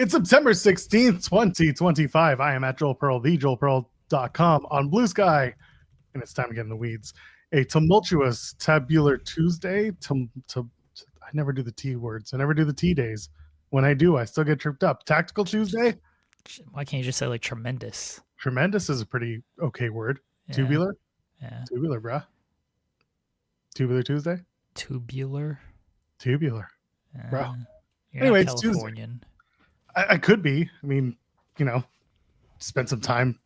It's September 16th, 2025. I am at Joel Pearl, thejoelpearl.com on Blue Sky, and it's time to get in the weeds. A tumultuous tabular Tuesday. I never do the T words. I never do the T days. When I do, I still get tripped up. Tactical Tuesday. Why can't you just say like tremendous? Tremendous is a pretty okay word. Yeah. Tubular. Yeah. Tubular, bruh. Tubular Tuesday. Tubular. Bro. You're Anyway, not it's Californian. Tuesday. I could be. I mean, spent some time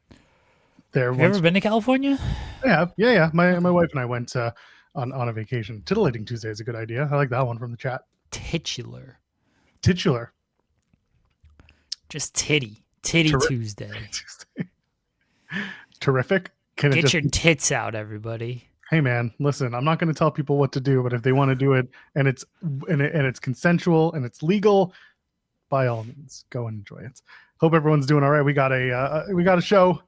there. Have you ever been to California? Yeah. My wife and I went on a vacation. Titillating Tuesday is a good idea. I like that one from the chat. Titular. Just titty Tuesday. Terrific. Get your tits out, everybody. Hey man, listen, I'm not going to tell people what to do, but if they want to do it and it's consensual and it's legal, by all means, go and enjoy it. Hope everyone's doing all right. We got a show.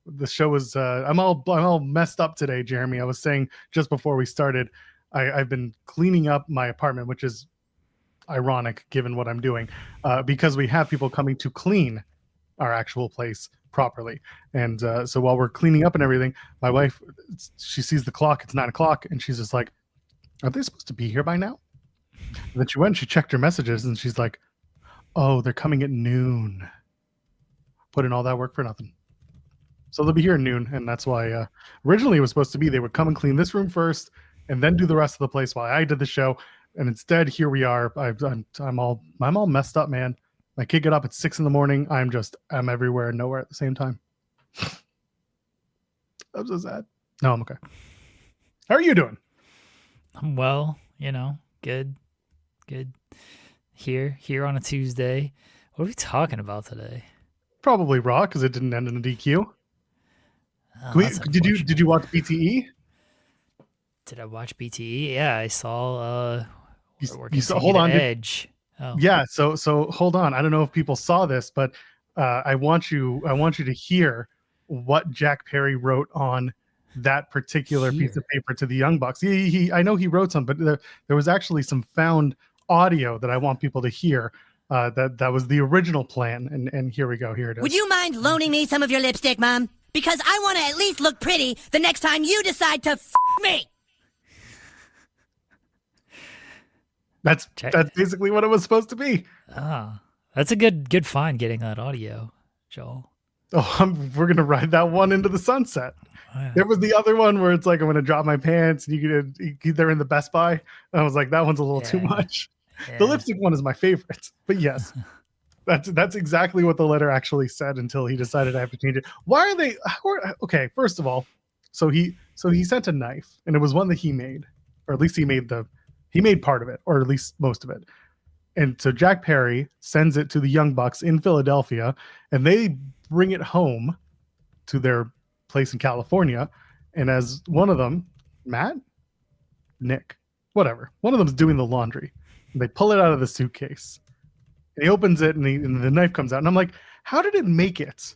The show is I'm all messed up today, Jeremy. I was saying just before we started, I've been cleaning up my apartment, which is ironic given what I'm doing, because we have people coming to clean our actual place properly. And so while we're cleaning up and everything, my wife, she sees the clock, it's 9 o'clock, and she's just like, are they supposed to be here by now? And then she went and she checked her messages and she's like, oh, they're coming at noon. Put in all that work for nothing. So they'll be here at noon, and that's why originally it was supposed to be they would come and clean this room first and then do the rest of the place while I did the show. And instead, here we are. I'm all messed up, man. My kid got up at 6 a.m. I'm everywhere and nowhere at the same time. I'm so sad. No, I'm okay. How are you doing? I'm well, good. Here on a Tuesday. What are we talking about today? Probably Raw because it didn't end in a DQ. Did you watch BTE? Did I watch BTE? Yeah, I saw. You saw. Hold on, Edge. Oh. Yeah, so hold on. I don't know if people saw this, but I want you to hear what Jack Perry wrote on that particular piece of paper to the Young Bucks. I know he wrote some, but there was actually some found audio that I want people to hear. That was the original plan, and here we go. Here it is. Would you mind loaning me some of your lipstick, Mom? Because I want to at least look pretty the next time you decide to f me. That's basically what it was supposed to be. That's a good find getting that audio, Joel. Oh, we're gonna ride that one into the sunset. Oh, yeah. There was the other one where it's like I'm gonna drop my pants and they're in the Best Buy. And I was like, that one's a little too much. Yeah. The lipstick one is my favorite, but yes, that's exactly what the letter actually said until he decided I have to change it. Why are they okay? First of all, so he sent a knife, and it was one that he made, or at least he made part of it, or at least most of it. And so Jack Perry sends it to the Young Bucks in Philadelphia, and they bring it home to their place in California. And as one of them, Nick, whatever, one of them's doing the laundry. And they pull it out of the suitcase. And he opens it, and the knife comes out. And I'm like, how did it make it?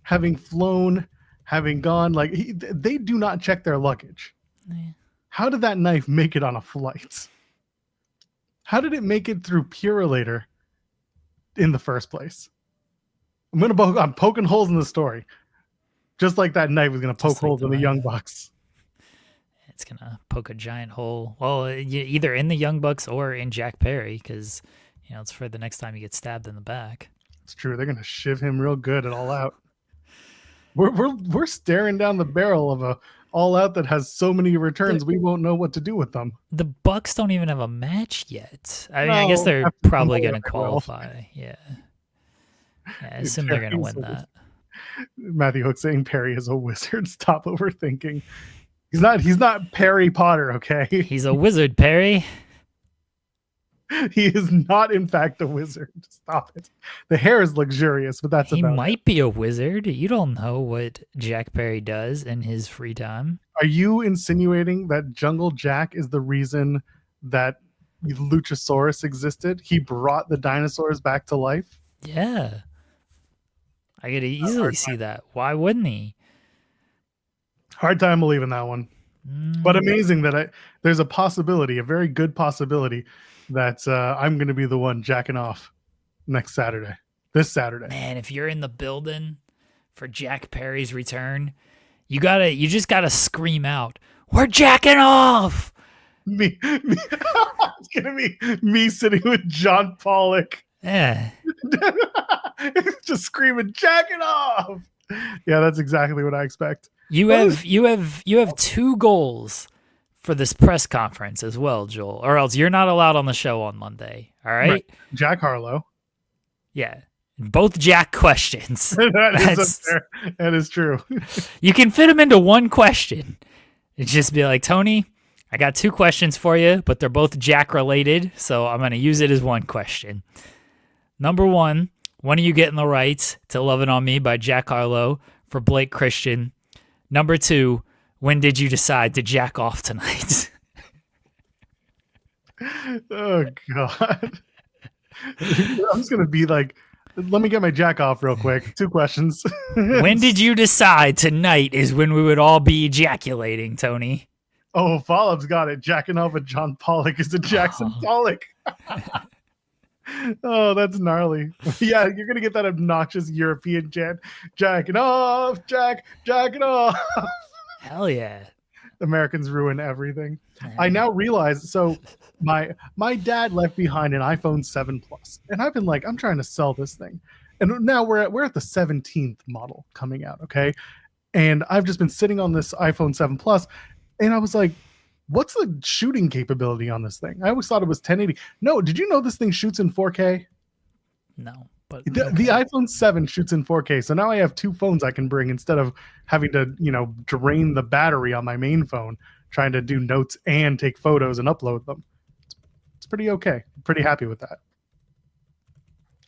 Having flown, having gone, like they do not check their luggage. Yeah. How did that knife make it on a flight? How did it make it through Purolator in the first place? I'm poking holes in the story. Just like that knife was going to poke holes in the Young Bucks. It's going to poke a giant hole. Well, either in the Young Bucks or in Jack Perry, because, it's for the next time you get stabbed in the back. It's true. They're going to shiv him real good at All Out. We're staring down the barrel of a All Out that has so many returns, we won't know what to do with them. The Bucks don't even have a match yet. I mean, I guess they're probably going to qualify. Yeah. I assume they're going to win that. Matthew Hook saying Perry is a wizard. Stop overthinking. He's not Perry Potter, okay? He's a wizard, Perry. He is not, in fact, a wizard. Stop it. The hair is luxurious, but that's about it. He might be a wizard. You don't know what Jack Perry does in his free time. Are you insinuating that Jungle Jack is the reason that Luchasaurus existed? He brought the dinosaurs back to life? Yeah. I could easily see that. Why wouldn't he? Hard time believing that one. But amazing that there's a possibility, a very good possibility, that I'm going to be the one jacking off next Saturday. this Saturday. Man, if you're in the building for Jack Perry's return, you just gotta scream out, "We're jacking off!" It's gonna be me sitting with John Pollock, Yeah. just screaming, "Jacking off!" Yeah, that's exactly what I expect. You have two goals for this press conference as well, Joel, or else you're not allowed on the show on Monday. All right? Jack Harlow. Yeah. Both Jack questions. That is true. You can fit them into one question. It's just be like, Tony, I got two questions for you, but they're both Jack related, so I'm going to use it as one question. Number one, when are you getting the rights to Love It On Me by Jack Harlow for Blake Christian? Number two, when did you decide to jack off tonight? Oh, God. I'm just going to be like, let me get my jack off real quick. Two questions. When did you decide tonight is when we would all be ejaculating, Tony? Oh, Follow's got it. Jacking off with John Pollock is a Jackson Pollock. Oh, that's gnarly. Yeah, you're going to get that obnoxious European chant. Jacking off, jacking off. Hell yeah. Americans ruin everything. I now realize, so my dad left behind an iPhone 7 Plus, and I've been like, I'm trying to sell this thing. And now we're at the 17th model coming out, okay? And I've just been sitting on this iPhone 7 Plus, and I was like, what's the shooting capability on this thing? I always thought it was 1080. No, did you know this thing shoots in 4K? No, but the iPhone 7 shoots in 4K. So now I have two phones I can bring instead of having to, drain the battery on my main phone, trying to do notes and take photos and upload them. It's pretty okay. I'm pretty happy with that.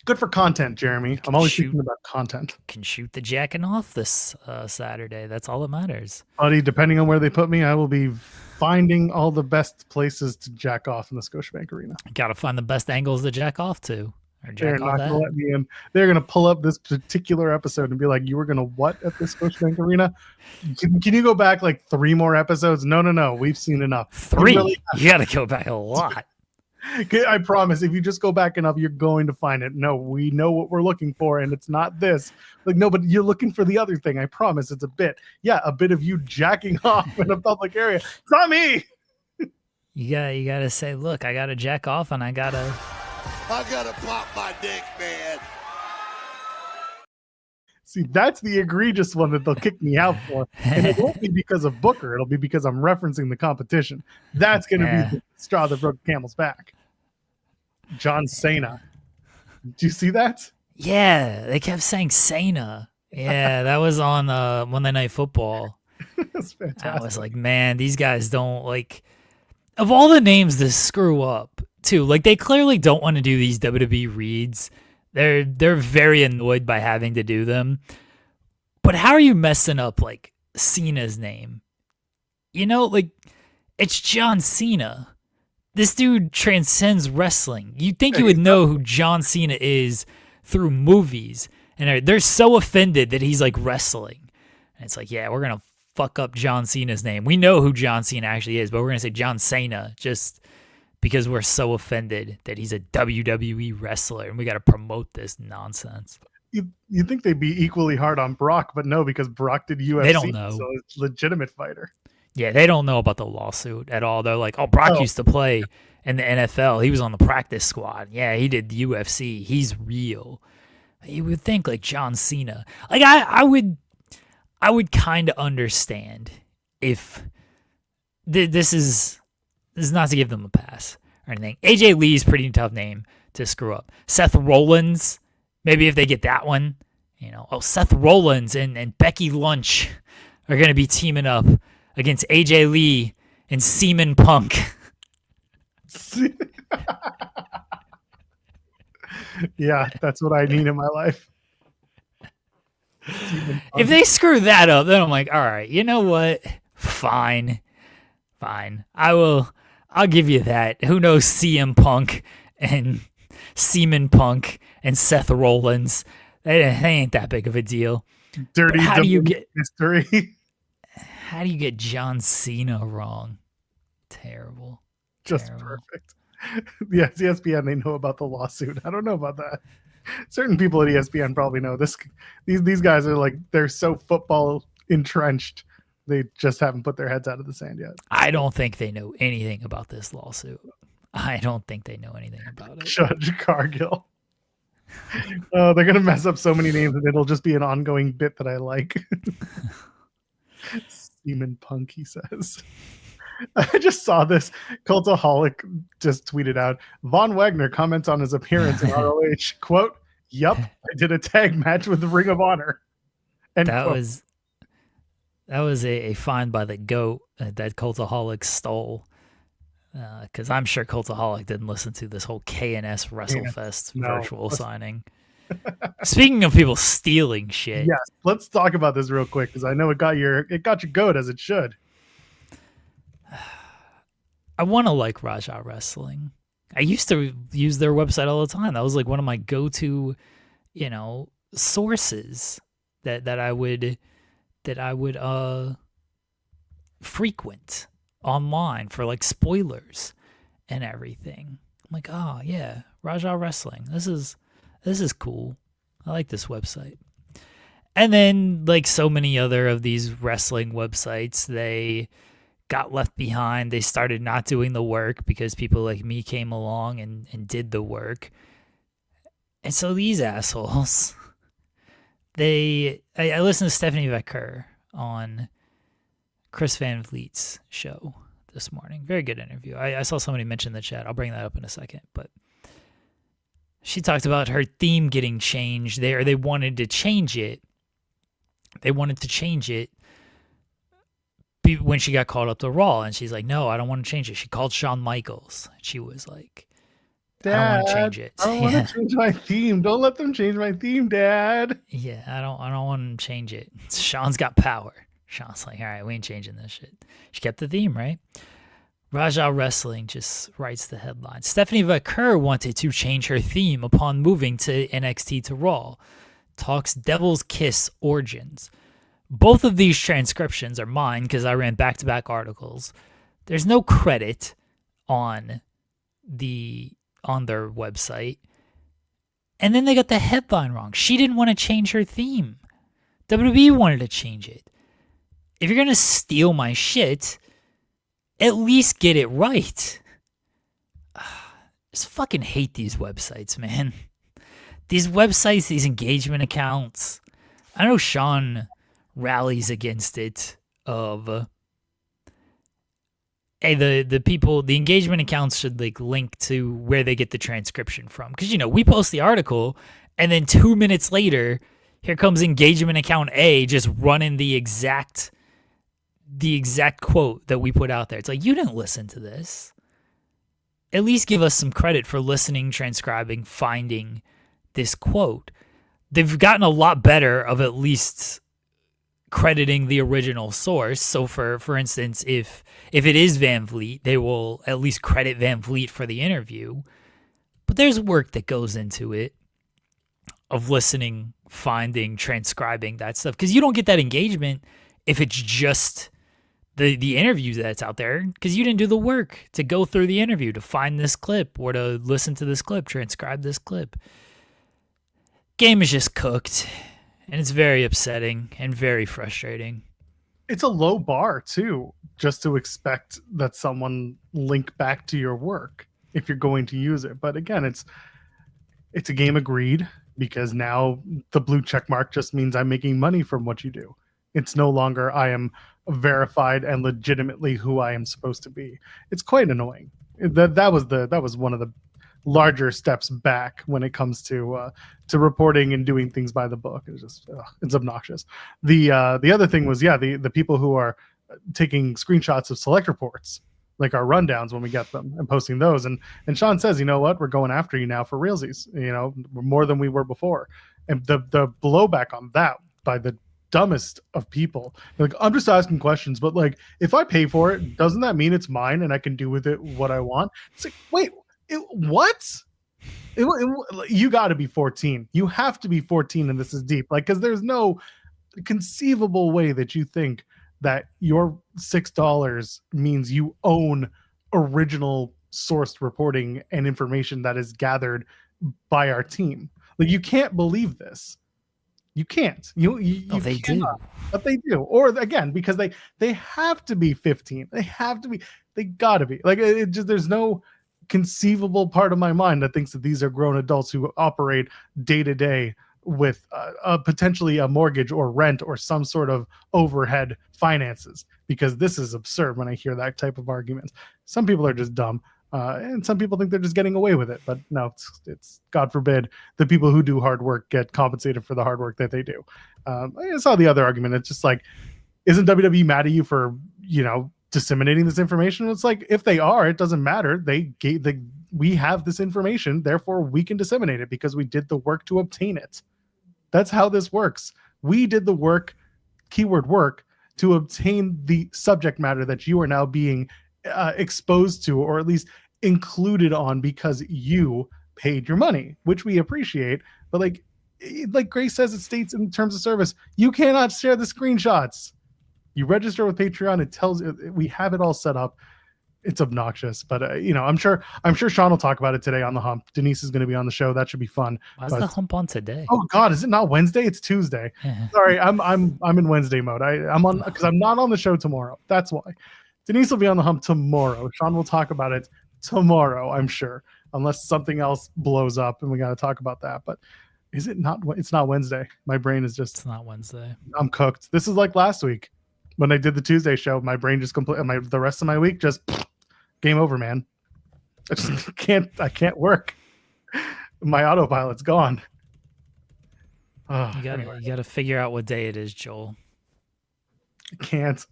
Good for content, Jeremy. I'm always thinking about content. Can shoot the jacking off this Saturday. That's all that matters. Buddy, depending on where they put me, I will be finding all the best places to jack off in the Scotiabank Arena. Got to find the best angles to jack off to. Or They're jack not off going to at. let me in. They're going to pull up this particular episode and be like, you were going to what at the Scotiabank Arena? Can you go back like 3 more episodes? No. We've seen enough. 3? You got to go back a lot. I promise, if you just go back enough, you're going to find it. No, we know what we're looking for, and it's not this. Like, no, but you're looking for the other thing. I promise, it's a bit. Yeah, a bit of you jacking off in a public area. It's not me. You gotta say, look, I gotta jack off, and I gotta pop my dick, man. See, that's the egregious one that they'll kick me out for. And it won't be because of Booker. It'll be because I'm referencing the competition. That's going to be the straw that broke the camel's back. John Cena. Did you see that? Yeah, they kept saying Cena. Yeah, that was on Monday Night Football. That's fantastic. I was like, man, these guys don't like. Of all the names to screw up, too, like they clearly don't want to do these WWE reads. They're very annoyed by having to do them. But how are you messing up like Cena's name? Like it's John Cena. This dude transcends wrestling. You'd think you would know who John Cena is through movies. And they're so offended that he's like wrestling. And it's like, yeah, we're going to fuck up John Cena's name. We know who John Cena actually is, but we're going to say John Cena just because we're so offended that he's a WWE wrestler and we got to promote this nonsense. You think they'd be equally hard on Brock, but no, because Brock did UFC. They don't know. So it's a legitimate fighter. Yeah, they don't know about the lawsuit at all. They're like, oh, Brock used to play in the NFL. He was on the practice squad. Yeah, he did the UFC. He's real. You would think like John Cena. Like I would kind of understand if this is not to give them a pass or anything. AJ Lee's pretty tough name to screw up. Seth Rollins, maybe if they get that one, Seth Rollins and Becky Lynch are going to be teaming up against AJ Lee and Seaman Punk. Yeah, that's what I need in my life. If they screw that up, then I'm like, all right, you know what? Fine. I'll give you that. Who knows CM Punk and Seaman Punk and Seth Rollins? They ain't that big of a deal. Dirty how do you get history? How do you get John Cena wrong? Just perfect. Yes, ESPN, they know about the lawsuit. I don't know about that. Certain people at ESPN probably know this. These guys are like, they're so football entrenched. They just haven't put their heads out of the sand yet. I don't think they know anything about this lawsuit. I don't think they know anything about it. Judge Cargill. Oh, they're gonna mess up so many names, and it'll just be an ongoing bit that I like. Seaman Punk, he says. I just saw this. Cultaholic just tweeted out, Von Wagner comments on his appearance in ROH. Quote, "Yup, I did a tag match with the Ring of Honor." And that was a find by the GOAT that Cultaholic stole. Because I'm sure Cultaholic didn't listen to this whole KNS WrestleFest virtual signing. Speaking of people stealing shit. Yes, let's talk about this real quick, because I know it got your goat, as it should. I want to like Raja Wrestling. I used to use their website all the time. That was like one of my go-to, sources that I would frequent online for like spoilers and everything. I'm like, oh yeah, Raja Wrestling. This is cool. I like this website. And then, like so many other of these wrestling websites, they got left behind. They started not doing the work because people like me came along and did the work. And so these assholes, I listened to Stephanie Becker on Chris Van Vliet's show this morning. Very good interview. I saw somebody mention in the chat. I'll bring that up in a second. But she talked about her theme getting changed there. They wanted to change it. When she got called up to Raw, and she's like, no, I don't want to change it. She called Shawn Michaels. She was like, Dad, I don't want to change it. I don't want to change my theme. Don't let them change my theme, Dad. Yeah, I don't want to change it. Shawn's got power. Shawn's like, all right, we ain't changing this shit. She kept the theme, right? Raja Wrestling just writes the headline. Stephanie Becker wanted to change her theme upon moving to NXT to Raw. Talks Devil's Kiss origins. Both of these transcriptions are mine because I ran back-to-back articles. There's no credit on their website. And then they got the headline wrong. She didn't want to change her theme. WWE wanted to change it. If you're going to steal my shit, at least get it right. Just fucking hate these websites, man. These websites, these engagement accounts. I know Sean rallies against it of hey, the engagement accounts should like link to where they get the transcription from, because we post the article and then 2 minutes later here comes engagement account A just running the exact quote that we put out there. It's like, you didn't listen to this. At least give us some credit for listening, transcribing, finding this quote. They've gotten a lot better of at least crediting the original source. So for instance, if it is Van Vliet, they will at least credit Van Vliet for the interview. But there's work that goes into it of listening, finding, transcribing that stuff, because you don't get that engagement if it's just the interview that's out there, because you didn't do the work to go through the interview, to find this clip or to listen to this clip, transcribe this clip. Game is just cooked. And it's very upsetting and very frustrating. It's a low bar, too, just to expect that someone link back to your work if you're going to use it. But again, it's a game of greed, because now the blue check mark just means I'm making money from what you do. It's no longer I am verified and legitimately who I am supposed to be. It's quite annoying. That was one of the larger steps back when it comes to reporting and doing things by the book. It's just it's obnoxious. The other thing was the people who are taking screenshots of select reports, like our rundowns when we get them, and posting those, and Sean says, you know what, we're going after you now for realsies, more than we were before. And the blowback on that by the dumbest of people, like, I'm just asking questions, but like, if I pay for it, doesn't that mean it's mine and I can do with it what I want? It's like, wait, what? You got to be 14. You have to be 14, and this is deep. Like, because there's no conceivable way that you think that your $6 means you own original sourced reporting and information that is gathered by our team. Like, you can't believe this. You can't. You they cannot, do. but they do. Or again, because they have to be 15. They have to be. They gotta be. Like, it just, there's no conceivable part of my mind that thinks that these are grown adults who operate day to day with potentially a mortgage or rent or some sort of overhead finances, because this is absurd when I hear that type of argument. Some people are just dumb, and some people think they're just getting away with it, but no, it's God forbid the people who do hard work get compensated for the hard work that they do. I saw the other argument. It's just like, isn't WWE mad at you for, disseminating this information? It's like, if they are, it doesn't matter. We have this information, therefore we can disseminate it because we did the work to obtain it. That's how this works. We did the work, keyword work, to obtain the subject matter that you are now being exposed to, or at least included on, because you paid your money, which we appreciate. But like Grace says, it states in terms of service, you cannot share the screenshots. You register with Patreon, it tells you, we have it all set up. It's obnoxious, but I'm sure Sean will talk about it today on the Hump. Denise is going to be on the show. That should be fun. Why's the Hump on today? Oh God, is it not Wednesday? It's Tuesday. Yeah. Sorry, I'm in Wednesday mode. I'm on because I'm not on the show tomorrow. That's why. Denise will be on the Hump tomorrow. Sean will talk about it tomorrow, I'm sure, unless something else blows up and we got to talk about that. But is it not? It's not Wednesday. My brain is just. It's not Wednesday. I'm cooked. This is like last week when I did the Tuesday show. My brain just the rest of my week just game over, man. I just can't. I can't work. My autopilot's gone. You gotta figure out what day it is, Joel. I can't.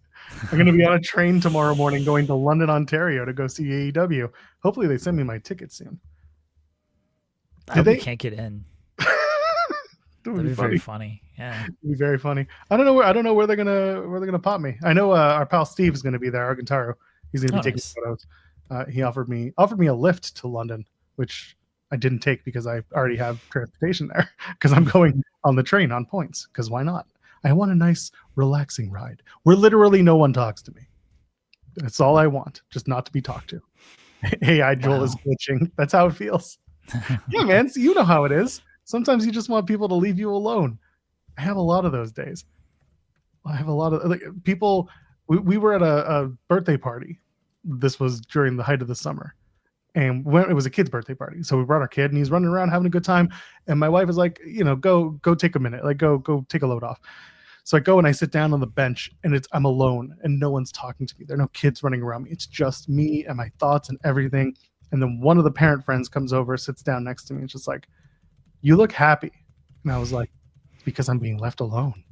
I'm going to be on a train tomorrow morning going to London, Ontario to go see AEW. Hopefully they send me my ticket soon. I hope you can't get in. That'd be very funny. Yeah. It'd be very funny. I don't know where they're gonna pop me. I know our pal Steve is gonna be there, Argentaro. He's gonna be taking photos. He offered me a lift to London, which I didn't take because I already have transportation there, because I'm going on the train on points, because why not? I want a nice, relaxing ride where literally no one talks to me. That's all I want, just not to be talked to. AI Joel is glitching. That's how it feels. Yeah, man. So you know how it is. Sometimes you just want people to leave you alone. I have a lot of those days. I have a lot of people. We were at a birthday party. This was during the height of the summer. And it was a kid's birthday party. So we brought our kid and he's running around having a good time. And my wife is like, go take a minute. Like, go take a load off. So I go and I sit down on the bench and I'm alone and no one's talking to me. There are no kids running around me. It's just me and my thoughts and everything. And then one of the parent friends comes over, sits down next to me and just like, you look happy. And I was like, because I'm being left alone.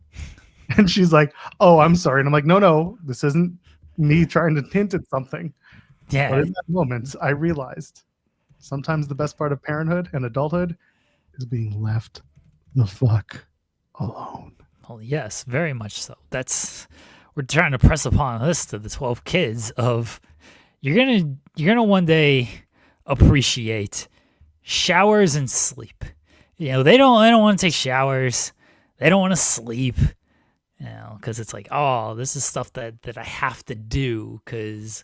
And she's like, oh, I'm sorry. And I'm like, no, this isn't me trying to hint at something. Yeah. But in that moment, I realized sometimes the best part of parenthood and adulthood is being left the fuck alone. Well, yes, very much so. We're trying to press upon this to the 12 kids of you're gonna one day appreciate showers and sleep. They don't want to take showers. They don't want to sleep. Because it's like, oh, this is stuff that I have to do because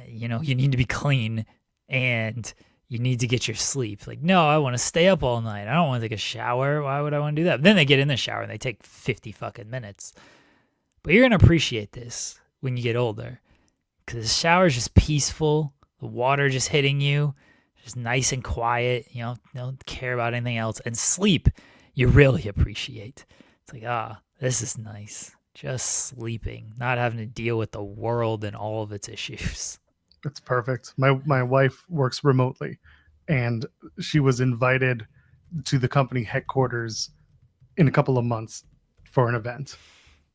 you need to be clean and you need to get your sleep. Like, no, I want to stay up all night. I don't want to take a shower. Why would I want to do that? Then they get in the shower and they take 50 fucking minutes. But you're going to appreciate this when you get older because the shower is just peaceful. The water just hitting you, just nice and quiet. Don't care about anything else. And sleep, you really appreciate. It's like, this is nice. Just sleeping, not having to deal with the world and all of its issues. It's perfect. My wife works remotely, and she was invited to the company headquarters in a couple of months for an event.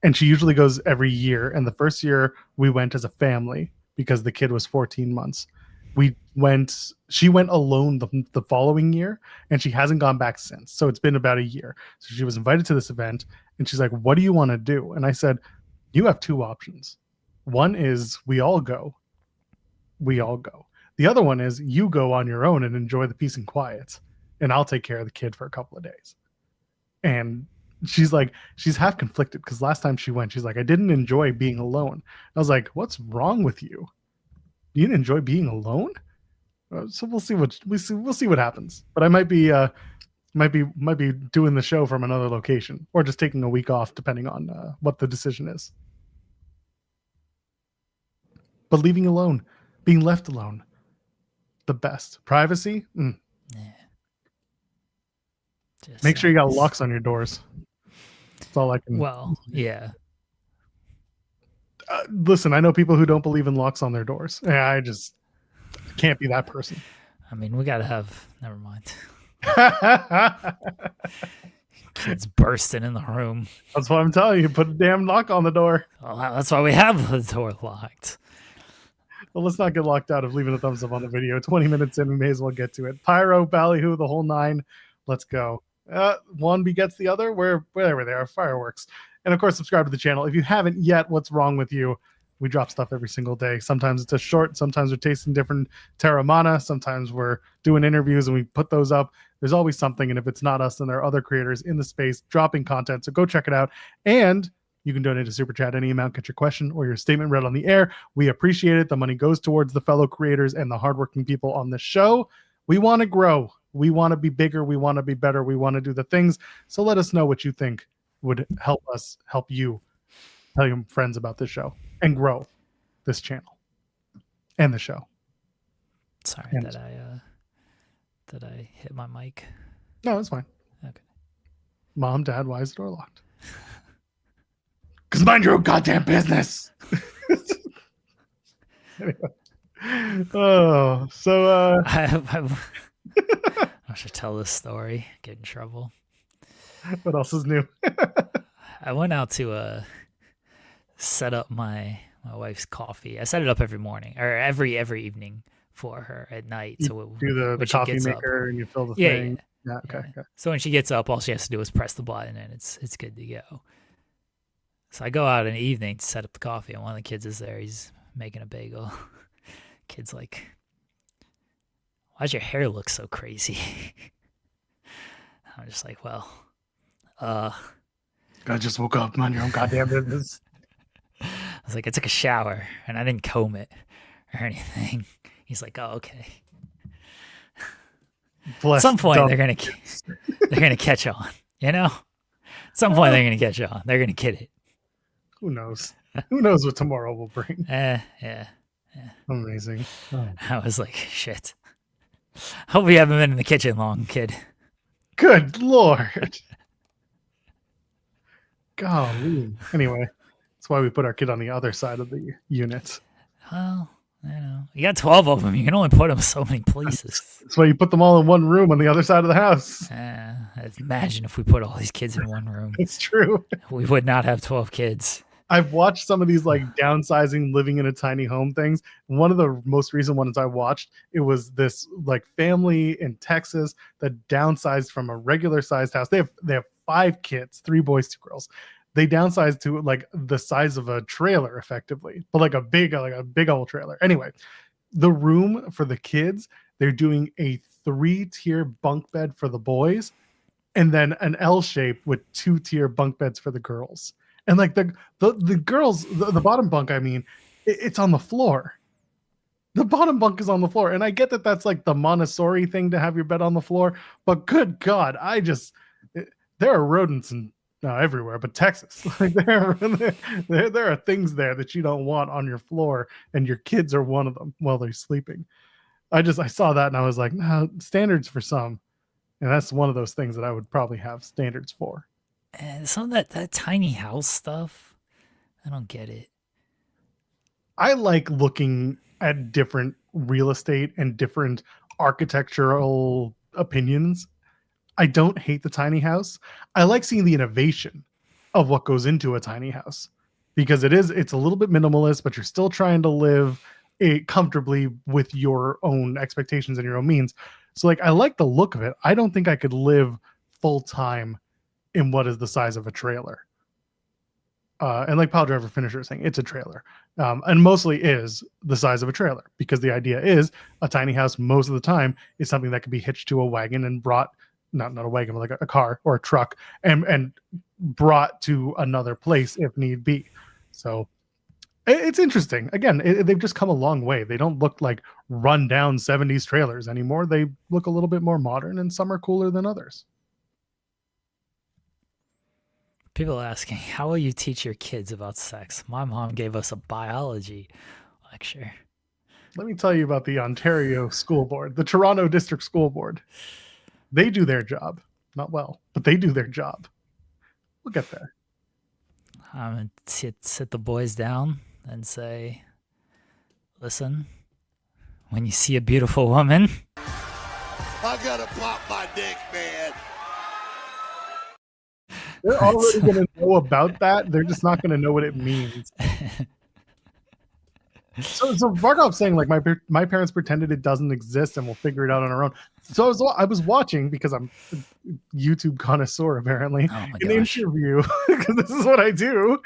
And she usually goes every year. And the first year we went as a family because the kid was 14 months. She went alone the following year, and she hasn't gone back since. So it's been about a year. So she was invited to this event, and she's like, what do you want to do? And I said, you have two options. One is we all go. The other one is you go on your own and enjoy the peace and quiet, and I'll take care of the kid for a couple of days. And she's half conflicted because last time she went, she's like, I didn't enjoy being alone. I was like, what's wrong with you? You didn't enjoy being alone? So we'll see what happens. But I might be Might be doing the show from another location, or just taking a week off, depending on what the decision is. But leaving alone, being left alone, the best. Privacy. Yeah. Make sure you got locks on your doors. That's all I can. Well, yeah. Listen, I know people who don't believe in locks on their doors. Yeah, I just can't be that person. I mean, we gotta have. Never mind. Kids bursting in the room. That's why I'm telling you, put a damn lock on the door. Well, that's why we have the door locked. Well, let's not get locked out of leaving a thumbs up on the video. 20 minutes in, we may as well get to it. Pyro, ballyhoo, the whole nine. Let's go. One begets the other. Wherever they are, fireworks. And of course, subscribe to the channel. If you haven't yet, what's wrong with you? We drop stuff every single day. Sometimes it's a short. Sometimes we're tasting different Terramana. Sometimes we're doing interviews and we put those up. There's always something. And if it's not us, then there are other creators in the space dropping content. So go check it out. And you can donate a super chat any amount, get your question or your statement read on the air. We appreciate it. The money goes towards the fellow creators and the hardworking people on the show. We want to grow. We want to be bigger. We want to be better. We want to do the things. So let us know what you think would help us help you tell your friends about this show and grow this channel and the show. Sorry And- that I hit my mic. No, it's fine. Okay. Mom, Dad, why is the door locked? Because mind your own goddamn business. Anyway. Oh, so I should tell this story. Get in trouble. what else is new? I went out to set up my wife's coffee. I set it up every morning or every evening for her at night. You So do the when she coffee gets up- maker and you fill the Yeah, thing. yeah. Yeah, okay, Yeah. okay. So when she gets up, all she has to do is press the button and it's good to go. So I go out in the evening to set up the coffee and one of the kids is there. He's making a bagel. Kid's like, why's your hair look so crazy? I'm just like, well, I just woke up. Mind your own goddamn business. I was like, I took a shower and I didn't comb it or anything. He's like, oh, okay. Bless At some point dumb- they're gonna catch on, you know. At some point they're gonna catch on. They're gonna get it. Who knows? Who knows what tomorrow will bring? Yeah. Amazing. Oh. I was like, shit. Hope you haven't been in the kitchen long, kid. Good Lord. Golly. Anyway, that's why we put our kid on the other side of the unit. Well, you got 12 of them. You can only put them so many places. That's why you put them all in one room on the other side of the house. Imagine if we put all these kids in one room. It's true. We would not have 12 kids. I've watched some of these like downsizing, living in a tiny home things. One of the most recent ones I watched, it was this like family in Texas that downsized from a regular sized house. They have 5 kids, 3 boys, 2 girls. They downsized to like the size of a trailer effectively, but like a big old trailer. Anyway, the room for the kids, they're doing a 3-tier bunk bed for the boys and then an L shape with 2-tier bunk beds for the girls. And like the girls, the bottom bunk, I mean, it's on the floor. The bottom bunk is on the floor. And I get that that's like the Montessori thing to have your bed on the floor. But good God, there are rodents everywhere, but Texas. Like there are things there that you don't want on your floor. And your kids are one of them while they're sleeping. I saw that and I was like, no, standards for some. And that's one of those things that I would probably have standards for. And some of that tiny house stuff, I don't get it. I like looking at different real estate and different architectural opinions. I don't hate the tiny house. I like seeing the innovation of what goes into a tiny house because it's a little bit minimalist, but you're still trying to live comfortably with your own expectations and your own means. So like, I like the look of it. I don't think I could live full time in what is the size of a trailer. And like Pile Driver Finisher is saying, it's a trailer. And mostly is the size of a trailer because the idea is a tiny house most of the time is something that can be hitched to a wagon and brought, not a wagon, but like a car or a truck and brought to another place if need be. So it's interesting. Again, they've just come a long way. They don't look like run down 70s trailers anymore. They look a little bit more modern and some are cooler than others. People are asking, how will you teach your kids about sex? My mom gave us a biology lecture. Let me tell you about the Ontario School Board, the Toronto District School Board. They do their job. Not well, but they do their job. We'll get there. I'm going to sit the boys down and say, listen, when you see a beautiful woman, I gotta pop my dick, man. They're already going to know about that. They're just not going to know what it means. So Vargov's saying like my parents pretended it doesn't exist and we'll figure it out on our own. So I was watching because I'm a YouTube connoisseur apparently an interview because this is what I do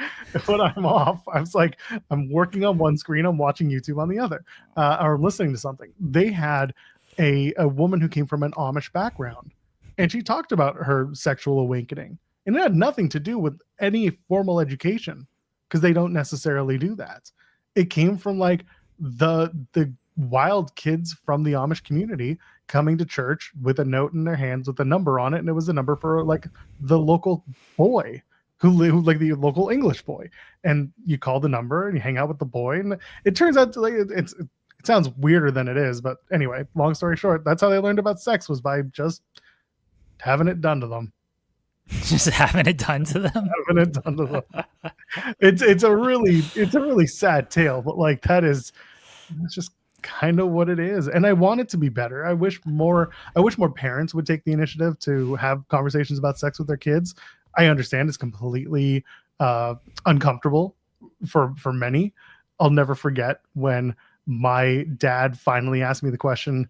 when I'm off. I was like, I'm working on one screen, I'm watching YouTube on the other, or listening to something. They had a woman who came from an Amish background, and she talked about her sexual awakening, and it had nothing to do with any formal education because they don't necessarily do that. It came from like the wild kids from the Amish community coming to church with a note in their hands with a number on it, and it was a number for like the local boy who like the local English boy, and you call the number and you hang out with the boy, and it turns out to like it sounds weirder than it is, but anyway, long story short, that's how they learned about sex, was by just having it done to them. Just having it done to them. Having it done to them. It's a really sad tale, but like that's just kind of what it is. And I want it to be better. I wish more parents would take the initiative to have conversations about sex with their kids. I understand it's completely uncomfortable for many. I'll never forget when my dad finally asked me the question,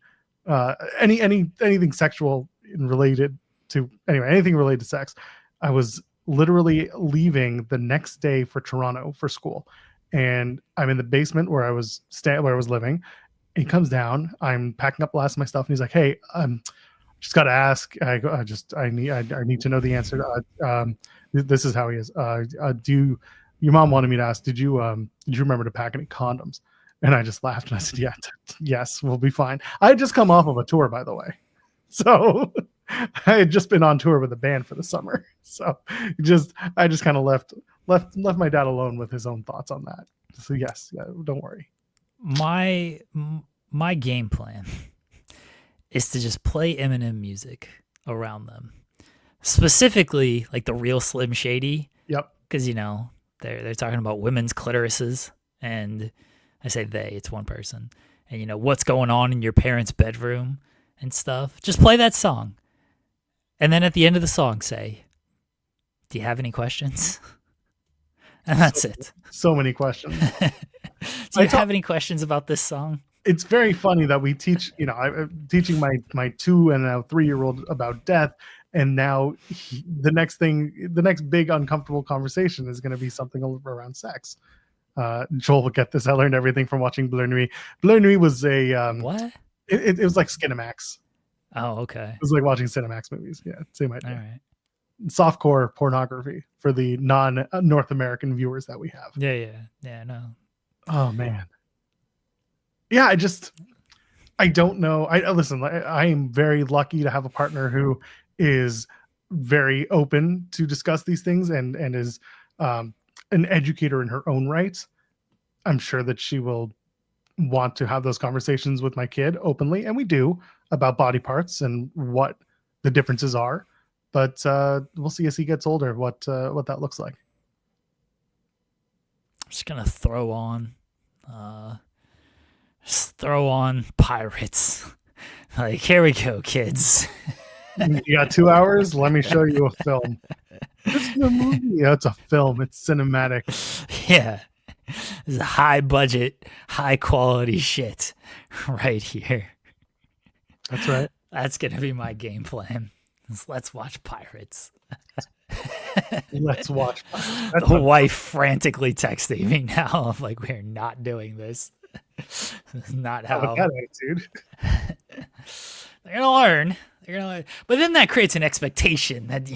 anything sexual related to anything related to sex. I was literally leaving the next day for Toronto for school, and I'm in the basement where I was living. He comes down. I'm packing up the last of my stuff, and he's like, "Hey, just got to ask. I need to know the answer. This is how he is. Your mom wanted me to ask. Did you remember to pack any condoms?" And I just laughed and I said, "Yeah, yes, we'll be fine." I had just come off of a tour, by the way, so I had just been on tour with a band for the summer. So I just kind of left my dad alone with his own thoughts on that. So yes, yeah, don't worry. My game plan is to just play Eminem music around them, specifically like the real Slim Shady. Yep. Because they're talking about women's clitorises, and I say they, it's one person, and what's going on in your parents' bedroom and stuff. Just play that song, and then at the end of the song say, "Do you have any questions?" And that's it. So many questions. Do you have any questions about this song? It's very funny that we teach, I'm teaching my 2 and now 3-year-old about death. And now the next big uncomfortable conversation is going to be something around sex. Joel will get this. I learned everything from watching Blur Nuit. Blur Nuit was a, what? It was like Skinamax. Oh, okay. It was like watching Cinemax movies. Yeah. Same idea. All right. Softcore pornography for the non-North American viewers that we have. Yeah, no. Oh man. Yeah, I don't know. Listen, I am very lucky to have a partner who is very open to discuss these things and is an educator in her own right. I'm sure that she will want to have those conversations with my kid openly, and we do, about body parts and what the differences are. But we'll see as he gets older what that looks like. I'm just gonna throw on Pirates. Like, here we go, kids. You got 2 hours? Let me show you a film. This is a movie. Yeah, it's a film. It's cinematic. Yeah. This is high budget, high quality shit right here. That's right. That's gonna be my game plan. Let's watch Pirates. Let's watch Pirates. The wife frantically texting me now. I'm like, we're not doing this. This is not how. Have a attitude. They're gonna learn. But then that creates an expectation that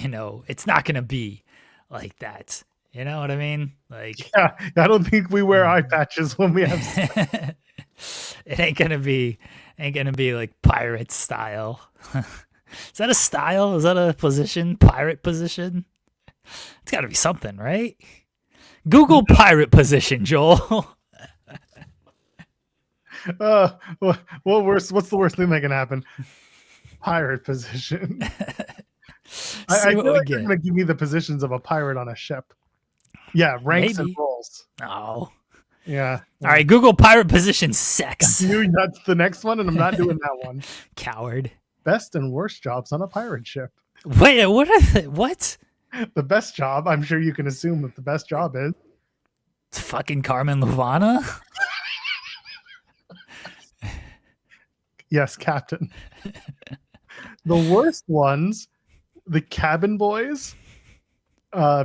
it's not gonna be like that. You know what I mean? Like, yeah, I don't think we wear eye patches when we have. It ain't gonna be like pirate style. Is that a style? Is that a position? Pirate position? It's got to be something, right? Google pirate position, Joel. What's the worst thing that can happen? Pirate position. I See what feel we like they're get. going to give me the positions of a pirate on a ship. Yeah, ranks and Maybe. roles. Oh. Yeah. All right, Google pirate position sex. Knew that's the next one, and I'm not doing that one. Coward. Best and worst jobs on a pirate ship. Wait, what are they? What? The best job, I'm sure you can assume what the best job is. It's fucking Carmen Luvana? Yes, Captain. The worst ones, the cabin boys,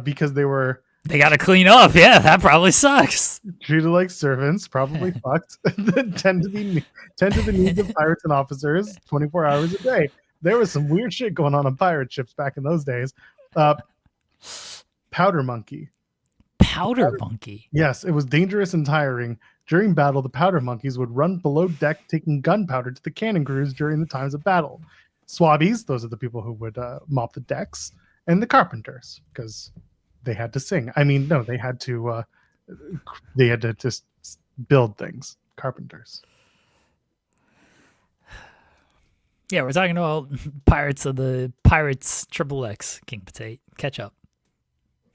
because they were They got to clean up. Yeah, that probably sucks. treated like servants, probably fucked, tend to the needs of pirates and officers 24 hours a day. There was some weird shit going on pirate ships back in those days. Powder monkey. Powder monkey. Yes, it was dangerous and tiring. During battle, the powder monkeys would run below deck, taking gunpowder to the cannon crews during the times of battle. Swabbies, those are the people who would mop the decks, and the carpenters, because they had to sing. I mean, no, they had to just build things. Carpenters. Yeah, we're talking about Pirates XXX, King Potato. Catch up.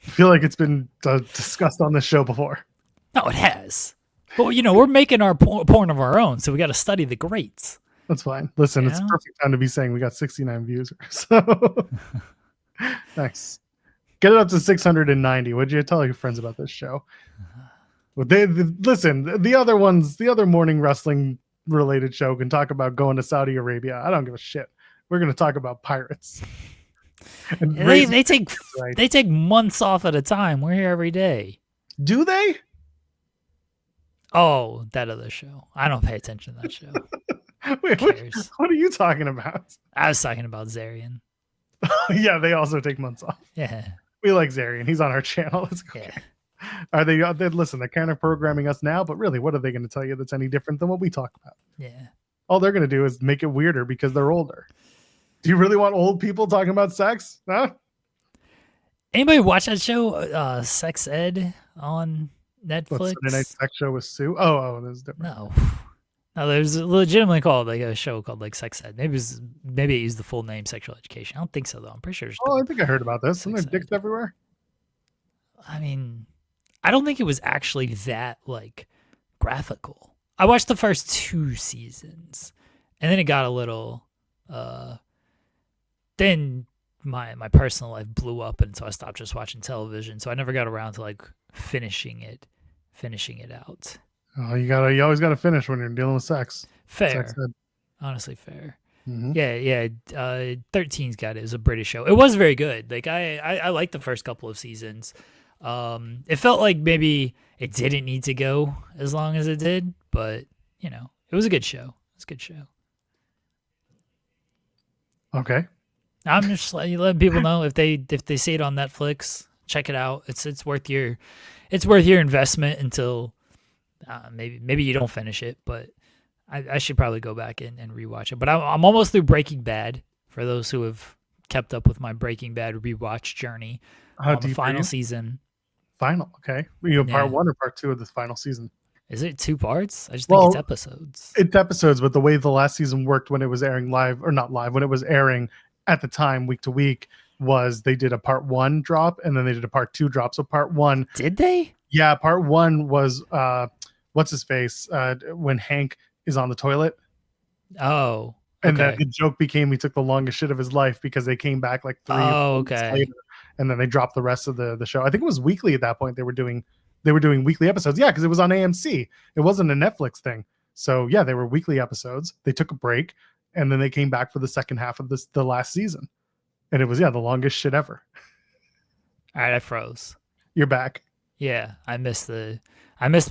I feel like it's been discussed on this show before. No, it has. But, we're making our porn of our own, so we got to study the greats. That's fine. Listen, it's Yeah. the perfect time to be saying we got 69 views. So nice. Get it up to 690. What'd you tell your friends about this show? Well, listen, the other ones, the other morning wrestling related show can talk about going to Saudi Arabia. I don't give a shit. We're going to talk about pirates. And They take right. they take months off at a time. We're here every day. Do they? Oh, that other show. I don't pay attention to that show. Wait, Who cares? what are you talking about? I was talking about Zarian. Yeah, they also take months off. Yeah. We like Zarian. He's on our channel. Let's go. Yeah. Are they? Listen, they're kind of programming us now, but really, what are they going to tell you that's any different than what we talk about? Yeah. All they're going to do is make it weirder because they're older. Do you really want old people talking about sex? Huh? Anybody watch that show, Sex Ed on Netflix? What's Sunday Night Sex Show with Sue? Oh, that's different. No, there's legitimately called like a show called like Sex Ed. Maybe it used the full name Sexual Education. I don't think so though. I'm pretty sure. It's Oh, I think I heard about this. Isn't there Sex dicks Ed. everywhere? I mean, I don't think it was actually that like graphical. I watched the first 2 seasons, and then it got a little. Then my personal life blew up, and so I stopped just watching television. So I never got around to like finishing it out. Oh, you always gotta finish when you're dealing with sex. Fair, Sex ed. honestly, fair. Mhm. Yeah. 13's got it. It was a British show. It was very good. Like I liked the first couple of seasons. It felt like maybe it didn't need to go as long as it did, but it was a good show. It's a good show. Okay. I'm just letting people know if they see it on Netflix, check it out. It's worth your investment until maybe you don't finish it, but I should probably go back and rewatch it. But I'm almost through Breaking Bad. For those who have kept up with my Breaking Bad rewatch journey, How on the deep are final you? season. Final. Okay. Part Yeah. 1 or part 2 of this final season? Is it 2 parts? I just think it's episodes. It's episodes, but the way the last season worked when it was airing live, or not live, when it was airing at the time, week to week, was they did a part 1 drop and then they did a part 2 drop. So part 1, Did they? yeah, part 1 was what's his face when Hank is on the toilet, Oh. and Okay. then the joke became he took the longest shit of his life because they came back like 3 Oh, weeks okay. later, and then they dropped the rest of the show. I think it was weekly at that point. They were doing weekly episodes. Yeah, because it was on AMC. It wasn't a Netflix thing. So yeah, they were weekly episodes. They took a break, and then they came back for the second half of the last season, and it was the longest shit ever. All right, I froze. You're back. Yeah, I missed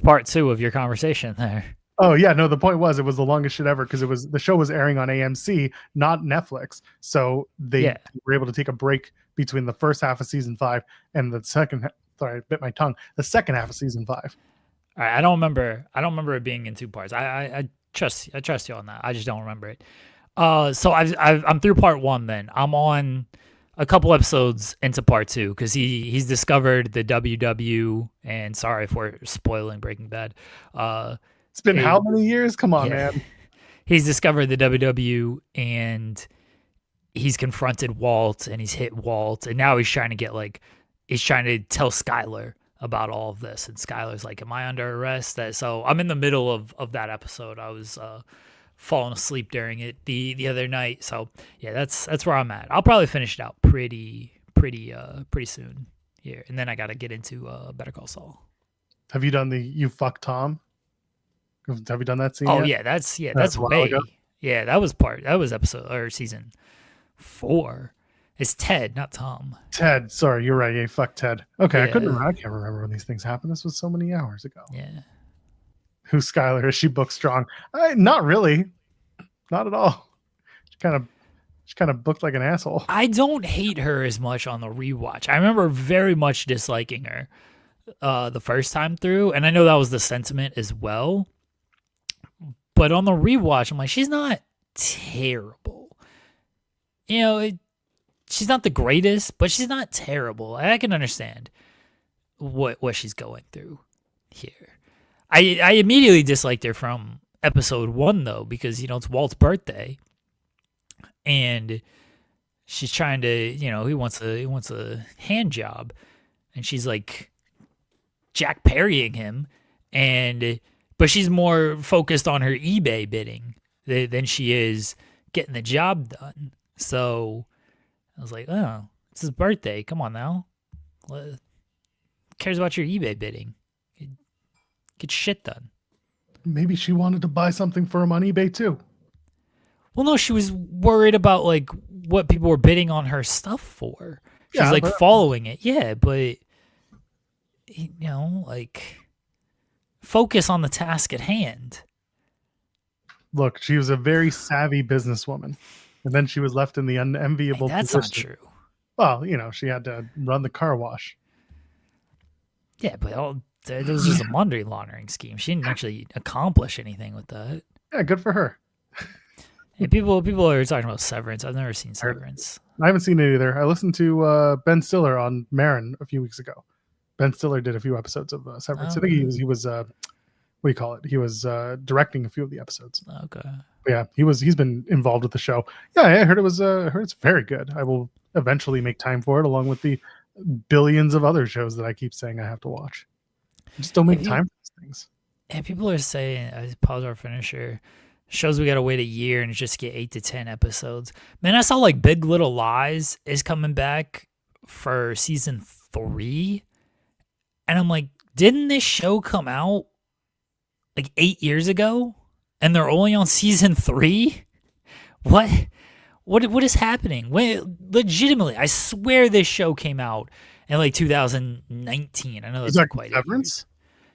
part 2 of your conversation there. Oh yeah, no. The point was it was the longest shit ever because the show was airing on AMC, not Netflix. So they were able to take a break between the first half of season 5 and the second. Sorry, I bit my tongue. The second half of season 5. All right, I don't remember it being in 2 parts. I trust you on that. I just don't remember it. So I'm through part 1. Then I'm on a couple episodes into part 2 because he's discovered the WW, and sorry if we're spoiling Breaking Bad. It's been how many years? Come on, yeah. man. He's discovered the WW, and he's confronted Walt, and he's hit Walt, and now he's trying to tell Skylar about all of this, and Skylar's like, am I under arrest? So I'm in the middle of that episode. I was falling asleep during it the other night. So yeah, that's where I'm at. I'll probably finish it out pretty soon here, and then I got to get into Better Call Saul. Have you done the You Fuck Tom? Have you done that scene? Oh yet? that's a while way ago. yeah, that was episode or season 4. It's Ted, not Tom. Ted. Sorry, you're right. Yeah, fuck Ted. Okay, Yeah. I can't remember when these things happened. This was so many hours ago. Yeah. Who's Skylar? Is she book strong? Not really. Not at all. She kind of booked like an asshole. I don't hate her as much on the rewatch. I remember very much disliking her the first time through, and I know that was the sentiment as well. But on the rewatch, I'm like, she's not terrible. You know, she's not the greatest, but she's not terrible. I can understand what she's going through here. I immediately disliked her from episode 1 though, because it's Walt's birthday, and she's trying to, he wants a hand job, and she's like Jack Parrying him, but she's more focused on her eBay bidding than she is getting the job done. So I was like, oh, it's his birthday. Come on now. Who cares about your eBay bidding? Get shit done. Maybe she wanted to buy something for him on eBay too. Well, no, she was worried about like what people were bidding on her stuff for. She's like following it. Yeah, but like focus on the task at hand. Look, she was a very savvy businesswoman, and then she was left in the unenviable That's position. not true. Well, she had to run the car wash. Yeah, but it was just a money laundering scheme. She didn't actually accomplish anything with that. Yeah, good for her. And people are talking about Severance. I've never seen Severance. I haven't seen it either. I listened to Ben Stiller on Marin a few weeks ago. Ben Stiller did a few episodes of Severance. I think he was what do you call it? He was directing a few of the episodes. Okay. But yeah, he's been involved with the show. Yeah, I heard it's very good. I will eventually make time for it, along with the billions of other shows that I keep saying I have to watch. I just don't make time for these things. And people are saying, pause our finisher, shows we got to wait a year and just get 8 to 10 episodes. Man, I saw like Big Little Lies is coming back for season 3. And I'm like, didn't this show come out like 8 years ago? And they're only on season 3? What is happening? Legitimately, I swear this show came out in like 2019. I know that's not quite Severance.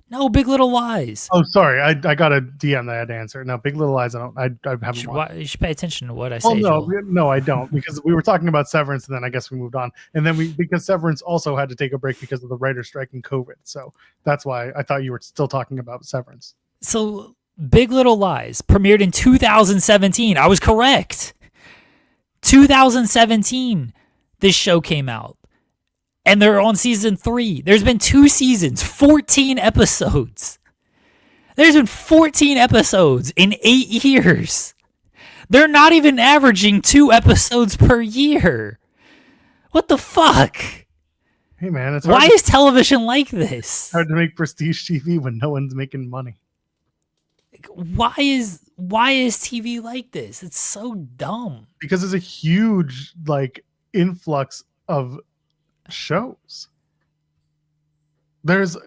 No, Big Little Lies. Oh, sorry, I got a DM that I had to answer. No, Big Little Lies. I haven't watched. You should pay attention to what I say. Oh no, I don't, because we were talking about Severance, and then I guess we moved on, and then because Severance also had to take a break because of the writer's strike and COVID. So that's why I thought you were still talking about Severance. So Big Little Lies premiered in 2017. I was correct. 2017, this show came out. And they're on season 3. There's been 2 seasons, 14 episodes. There's been 14 episodes in 8 years. They're not even averaging 2 episodes per year. What the fuck? Hey man, it's why is television like this? Hard to make prestige TV when no one's making money. Why is TV like this? It's so dumb. Because there's a huge influx of shows. This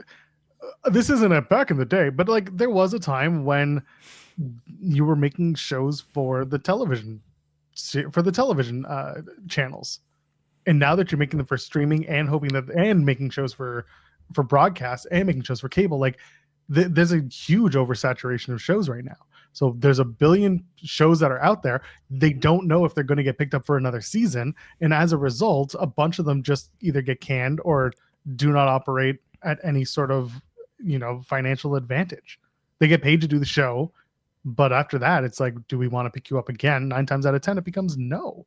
isn't a back in the day, but there was a time when you were making shows for the television channels, and now that you're making them for streaming and making shows for broadcast and making shows for cable, there's a huge oversaturation of shows right now. So there's a billion shows that are out there. They don't know if they're going to get picked up for another season. And as a result, a bunch of them just either get canned or do not operate at any sort of, financial advantage. They get paid to do the show. But after that, it's like, do we want to pick you up again? 9 times out of 10, it becomes no.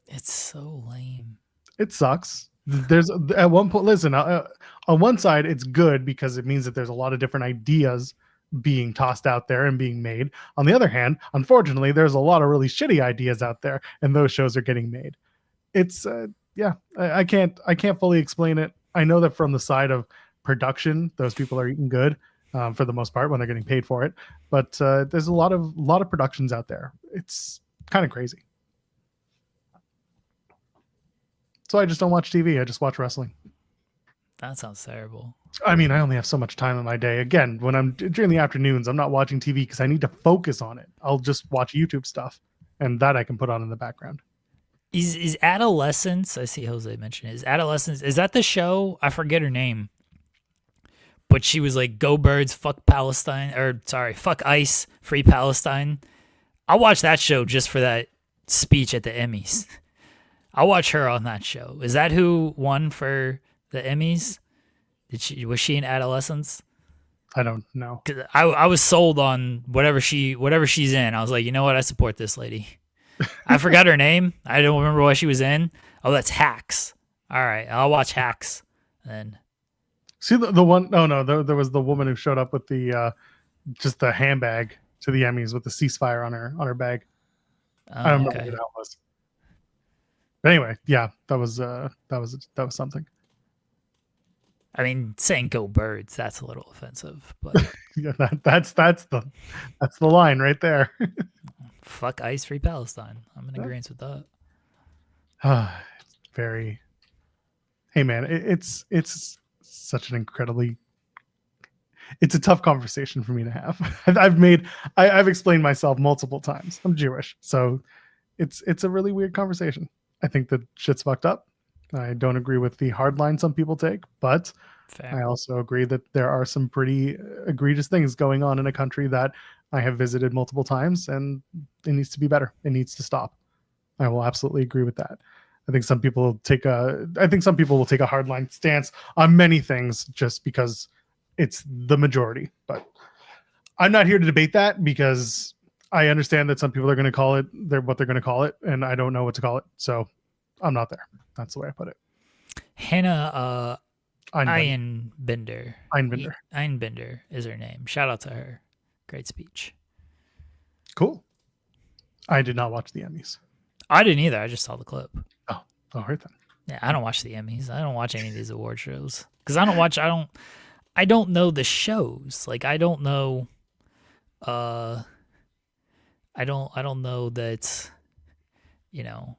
It's so lame. It sucks. There's at one point, listen, on one side, it's good because it means that there's a lot of different ideas being tossed out there and being made. On the other hand, unfortunately, there's a lot of really shitty ideas out there, and those shows are getting made. It's I can't fully explain it. I know that from the side of production, those people are eating good for the most part when they're getting paid for it. But there's a lot of productions out there. It's kind of crazy. So I just don't watch TV. I just watch wrestling. That sounds terrible. I mean, I only have so much time in my day. Again, when I'm during the afternoons, I'm not watching TV because I need to focus on it. I'll just watch YouTube stuff, and that I can put on in the background. Is Adolescence? I see Jose mention it. Is Adolescence? Is that the show? I forget her name, but she was like, "Go Birds, fuck Palestine," or sorry, "Fuck ICE, free Palestine." I watched that show just for that speech at the Emmys. I watch her on that show. Is that who won for the Emmys? Was she in Adolescence? I don't know. 'Cause I was sold on whatever she's in. I was like, you know what? I support this lady. I forgot her name. I don't remember what she was in. Oh, that's Hacks. All right, I'll watch Hacks then. See the one? No, there was the woman who showed up with the just the handbag to the Emmys with the ceasefire on her bag. I don't remember who that was. But anyway, yeah, that was something. I mean, saying "Go Birds" that's a little offensive, but Yeah, that's the line right there. fuck ICE, free Palestine. I'm in agreement with that. Very. Hey man, it's such an incredibly. It's a tough conversation for me to have. I've explained myself multiple times. I'm Jewish, so it's a really weird conversation. I think that shit's fucked up. I don't agree with the hard line some people take, but Fair. I also agree that there are some pretty egregious things going on in a country that I have visited multiple times, and it needs to be better. It needs to stop. I will absolutely agree with that. I think some people will take a hardline stance on many things just because it's the majority. But I'm not here to debate that because I understand that some people are going to call it what they're going to call it, and I don't know what to call it. So I'm not there. That's the way I put it. Hannah Einbender. Einbender is her name. Shout out to her. Great speech. Cool. I did not watch the Emmys. I didn't either. I just saw the clip. Oh, right then. Yeah, I don't watch the Emmys. I don't watch any of these award shows because I don't know the shows. Like I don't know. I don't know that. You know.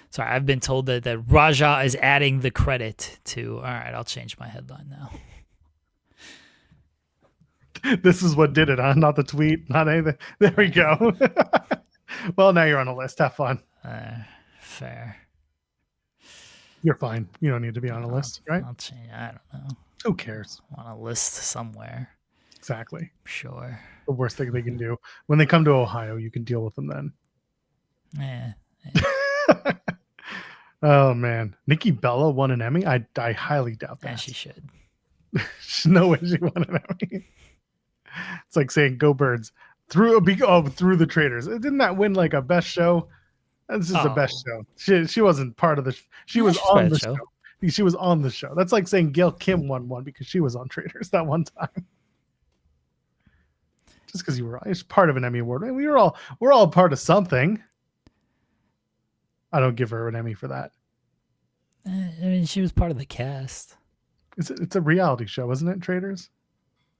Sorry, I've been told that Raja is adding the credit to. All right, I'll change my headline now. This is what did it, huh? Not the tweet, not anything. There we go. Well, now you're on a list. Have fun. Fair. You're fine. You don't need to be on a list, right? I'll change. I don't know. Who cares? On a list somewhere. Exactly. Sure. The worst thing they can do. When they come to Ohio, you can deal with them then. Yeah. Oh, man. Nikki Bella won an Emmy? I highly doubt that. Yeah, she should. There's no way she won an Emmy. It's like saying "Go Birds" through the Traitors. Didn't that win like a best show? This is the best show. She wasn't part of the. She was on the show. She was on the show. That's like saying Gail Kim won one because she was on Traitors that one time. Just because you were part of an Emmy award, we're all part of something. I don't give her an Emmy for that. I mean, she was part of the cast. It's a reality show, isn't it? Traitors.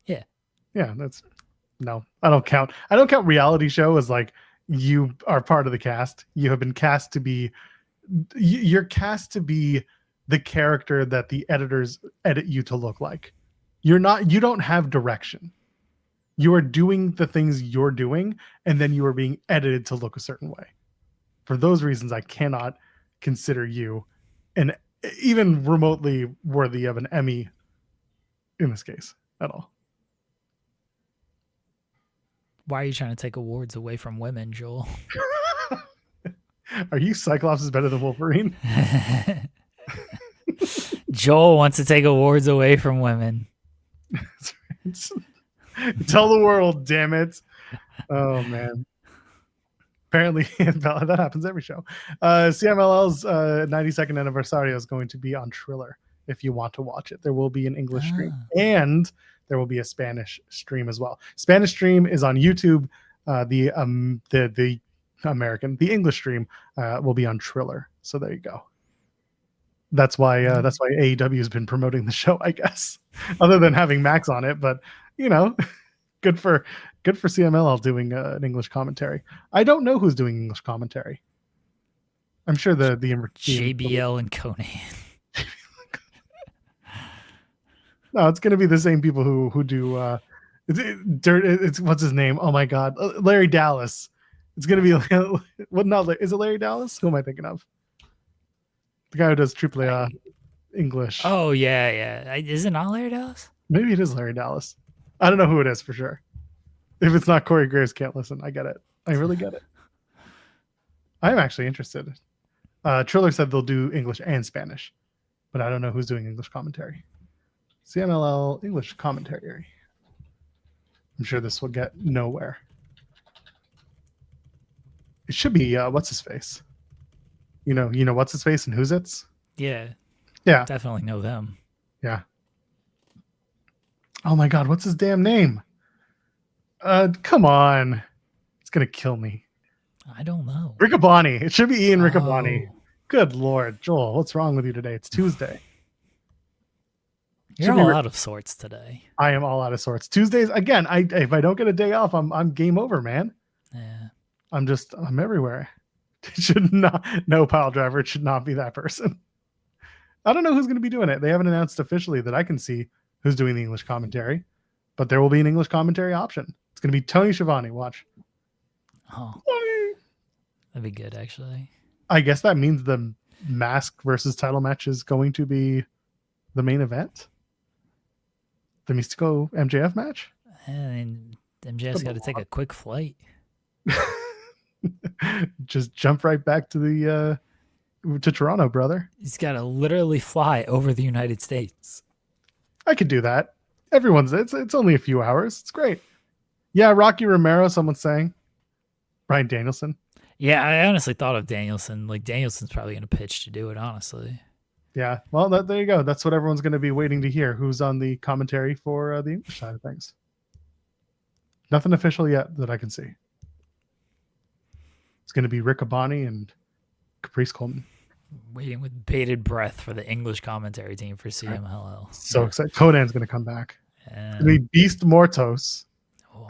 Yeah. Yeah, no. I don't count reality show as like you are part of the cast. You have been cast to be. You're cast to be the character that the editors edit you to look like. You don't have direction. You are doing the things you're doing, and then you are being edited to look a certain way. For those reasons, I cannot consider you an even remotely worthy of an Emmy in this case at all. Why are you trying to take awards away from women, Joel? Are you Cyclops is better than Wolverine? Joel wants to take awards away from women. Tell the world, damn it. Oh, man. Apparently, that happens every show. CMLL's 92nd anniversary is going to be on Triller. If you want to watch it, there will be an English stream and there will be a Spanish stream as well. Spanish stream is on YouTube. The English stream will be on Triller. So there you go. That's why AEW has been promoting the show, I guess, other than having Max on it. But you know, good for CMLL doing an English commentary. I don't know who's doing English commentary. I'm sure the JBL and Conan. No, it's going to be the same people who do it's what's his name? Oh my God, Larry Dallas. It's going to be what? Not is it Larry Dallas? Who am I thinking of? The guy who does AAA English. Oh yeah. Is it not Larry Dallas? Maybe it is Larry Dallas. I don't know who it is for sure. If it's not Corey Graves, can't listen. I get it. I really get it. I'm actually interested. Triller said they'll do English and Spanish, but I don't know who's doing English commentary. CMLL English commentary. I'm sure this will get nowhere. It should be what's his face. You know what's his face and who's it's. Yeah. Definitely know them. Yeah. Oh my God, what's his damn name? Come on, it's gonna kill me. I don't know. Riccaboni. It should be Ian Riccaboni. Good Lord, Joel, what's wrong with you today? It's Tuesday. You're all out of sorts today. I am all out of sorts. Tuesdays again. If I don't get a day off, I'm game over, man. Yeah. I'm everywhere. It should not. No pile driver. It should not be that person. I don't know who's going to be doing it. They haven't announced officially that I can see who's doing the English commentary, but there will be an English commentary option. It's going to be Tony Schiavone. Watch. Oh, that'd be good, actually. I guess that means the mask versus title match is going to be the main event. The Mystico MJF match. And MJF's got to take a quick flight. Just jump right back to Toronto, brother. He's got to literally fly over the United States. I could do that. It's only a few hours. It's great. Yeah, Rocky Romero, someone's saying. Bryan Danielson. Yeah, I honestly thought of Danielson. Like, Danielson's probably going to pitch to do it, honestly. Yeah, well, there you go. That's what everyone's going to be waiting to hear. Who's on the commentary for the English side of things? Nothing official yet that I can see. It's going to be Riccaboni and Caprice Coleman. Waiting with bated breath for the English commentary team for CMLL. So excited. Conan's going to come back. It's going to be Beast Mortos. Oh.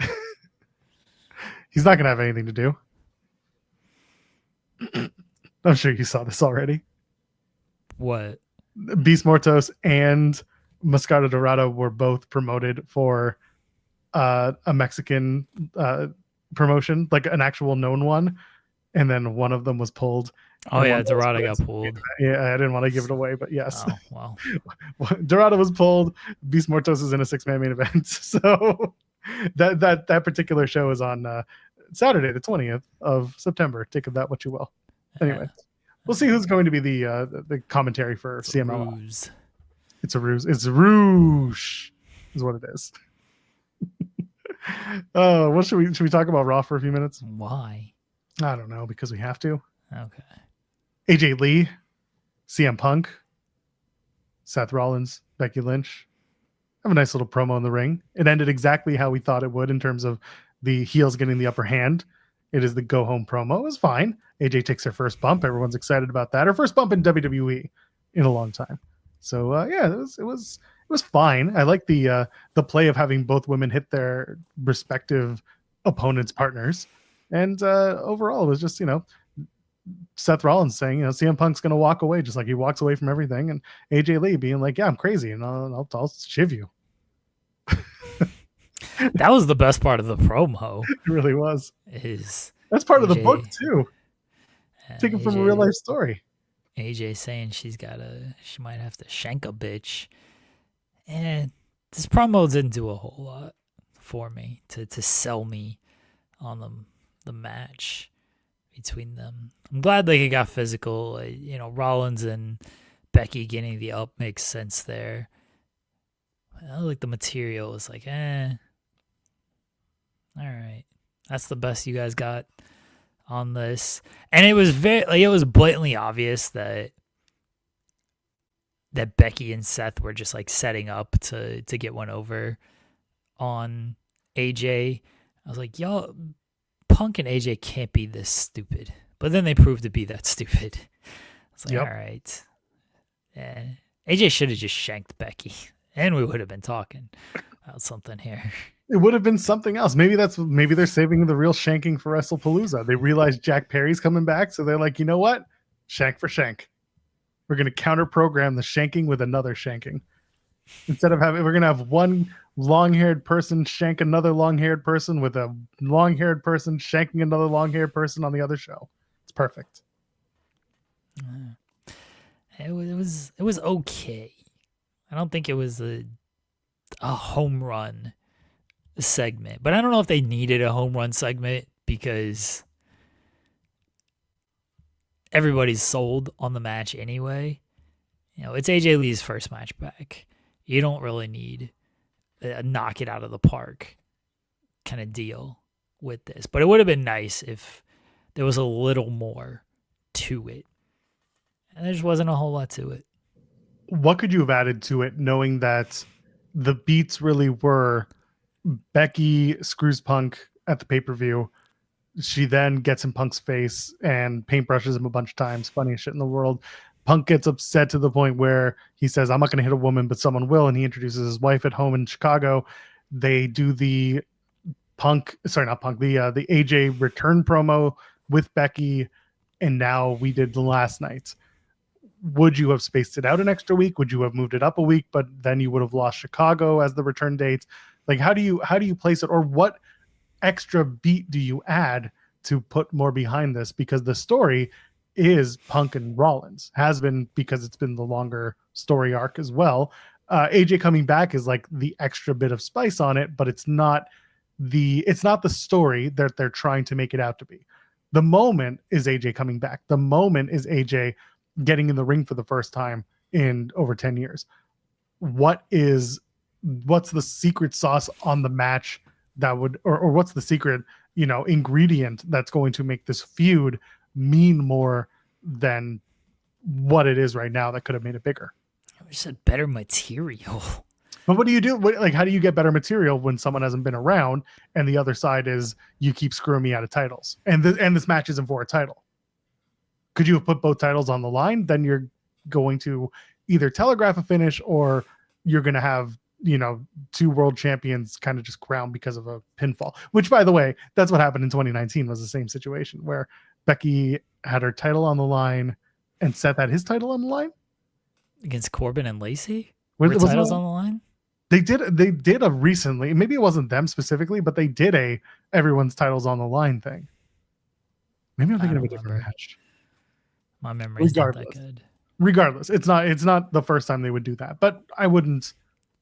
He's not going to have anything to do. I'm sure you saw this already. What? Beast Mortos and Mascara Dorado were both promoted for a Mexican promotion, like an actual known one, and then one of them was pulled. Oh yeah, Dorado got pulled. Yeah, I didn't want to give it away, but yes. Oh, wow. Dorado was pulled. Beast Mortos is in a 6-man main event. So that particular show is on Saturday, the 20th of September. Take of that what you will. Anyway. We'll see who's going to be the commentary for CMLL. Ruse. It's a ruse. It's a rouge, is what it is. What should we talk about Raw for a few minutes? Why? I don't know, because we have to. Okay. AJ Lee, CM Punk, Seth Rollins, Becky Lynch have a nice little promo in the ring. It ended exactly how we thought it would in terms of the heels getting the upper hand. It is the go home promo. It was fine. AJ takes her first bump. Everyone's excited about that. Her first bump in WWE in a long time. So yeah, it was fine. I like the play of having both women hit their respective opponents' partners, and overall it was just Seth Rollins saying CM Punk's going to walk away just like he walks away from everything, and AJ Lee being like, yeah, I'm crazy and I'll shiv you. That was the best part of the promo. It really was. That's part of the book too. Taken from a real life story. AJ saying she might have to shank a bitch. And this promo didn't do a whole lot for me to sell me on the match between them. I'm glad it got physical. Rollins and Becky getting the up makes sense there. I like the material is all right. That's the best you guys got on this, and it was it was blatantly obvious that Becky and Seth were just like setting up to get one over on AJ. I was like, y'all, Punk and AJ can't be this stupid. But then they proved to be that stupid. I was like, all right. Yeah. AJ should have just shanked Becky, and we would have been talking about something here. It would have been something else. Maybe they're saving the real shanking for WrestlePalooza. They realize Jack Perry's coming back, so they're like, you know what? Shank for shank. We're going to counter program the shanking with another shanking. Instead of we're going to have one long-haired person shank another long-haired person with a long-haired person shanking another long-haired person on the other show. It's perfect. It was okay. I don't think it was a home run segment, but I don't know if they needed a home run segment because everybody's sold on the match anyway. You know, it's AJ Lee's first match back. You don't really need a knock it out of the park kind of deal with this, but it would have been nice if there was a little more to it. And there just wasn't a whole lot to it. What could you have added to it, knowing that the beats really were Becky screws Punk at the pay-per-view. She then gets in Punk's face and paintbrushes him a bunch of times. Funniest shit in the world. Punk gets upset to the point where he says, I'm not going to hit a woman, but someone will. And he introduces his wife at home in Chicago. They do the the AJ return promo with Becky. And now we did the last night. Would you have spaced it out an extra week? Would you have moved it up a week, but then you would have lost Chicago as the return date? Like, how do you place it, or what extra beat do you add to put more behind this? Because the story is Punk and Rollins, has been, because it's been the longer story arc as well. AJ coming back is like the extra bit of spice on it, but it's not the story that they're trying to make it out to be. The moment is AJ coming back. The moment is AJ getting in the ring for the first time in over 10 years. What's the secret sauce on the match that would, or what's the secret, ingredient that's going to make this feud mean more than what it is right now that could have made it bigger? I just said better material. But what do you do? How do you get better material when someone hasn't been around and the other side is you keep screwing me out of titles and this match isn't for a title? Could you have put both titles on the line? Then you're going to either telegraph a finish, or you're going to have, two world champions kind of just crowned because of a pinfall, which, by the way, that's what happened in 2019, was the same situation where Becky had her title on the line and Seth had his title on the line against Corbin and Lacey. Were titles on the line? They did a recently, maybe it wasn't them specifically, but they did a everyone's titles on the line thing. Maybe I'm thinking of a different match. My memory's not that good. Regardless, it's not the first time they would do that, but I wouldn't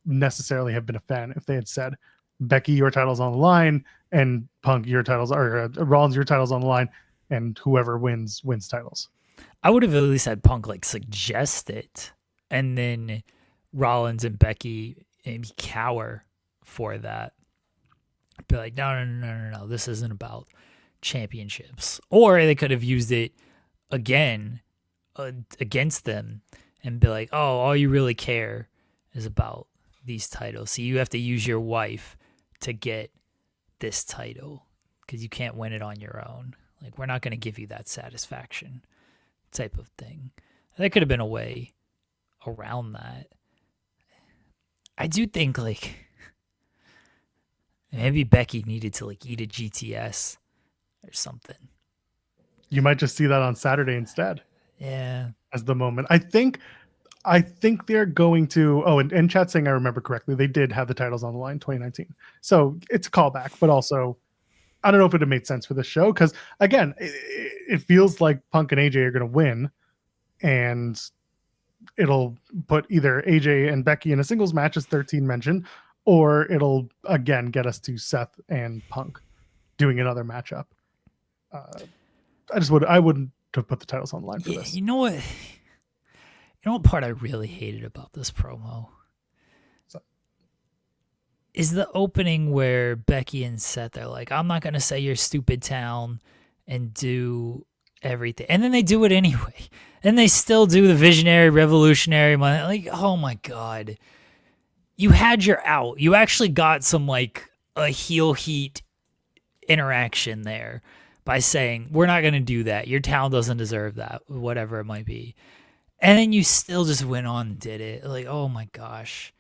necessarily have been a fan if they had said, Becky, your title's on the line, and Punk, your titles, or Rollins, your title's on the line, and whoever wins titles. I would have at least had Punk suggest it, and then Rollins and Becky maybe cower for that. Be like, no, this isn't about championships. Or they could have used it again against them and be like, oh, all you really care is about these titles, so you have to use your wife to get this title because you can't win it on your own. Like, we're not going to give you that satisfaction type of thing. That could have been a way around that. I do think maybe Becky needed to eat a GTS or something. You might just see that on Saturday instead. Yeah. As the moment. I think they're going to, and chat saying I remember correctly, they did have the titles on the line 2019. So it's a callback, but also I don't know if it would have made sense for the show, because again, it feels like Punk and AJ are going to win, and it'll put either AJ and Becky in a singles match, as 13 mentioned, or it'll again get us to Seth and Punk doing another matchup. I wouldn't have put the titles on the line for this. You know what part I really hated about this promo? Is the opening where Becky and Seth are like, I'm not going to say your stupid town, and do everything. And then they do it anyway. And they still do the visionary, revolutionary, like, oh my God. You had your out. You actually got some like a heel heat interaction there by saying, we're not going to do that. Your town doesn't deserve that, whatever it might be. And then you still just went on and did it. Like, oh my gosh.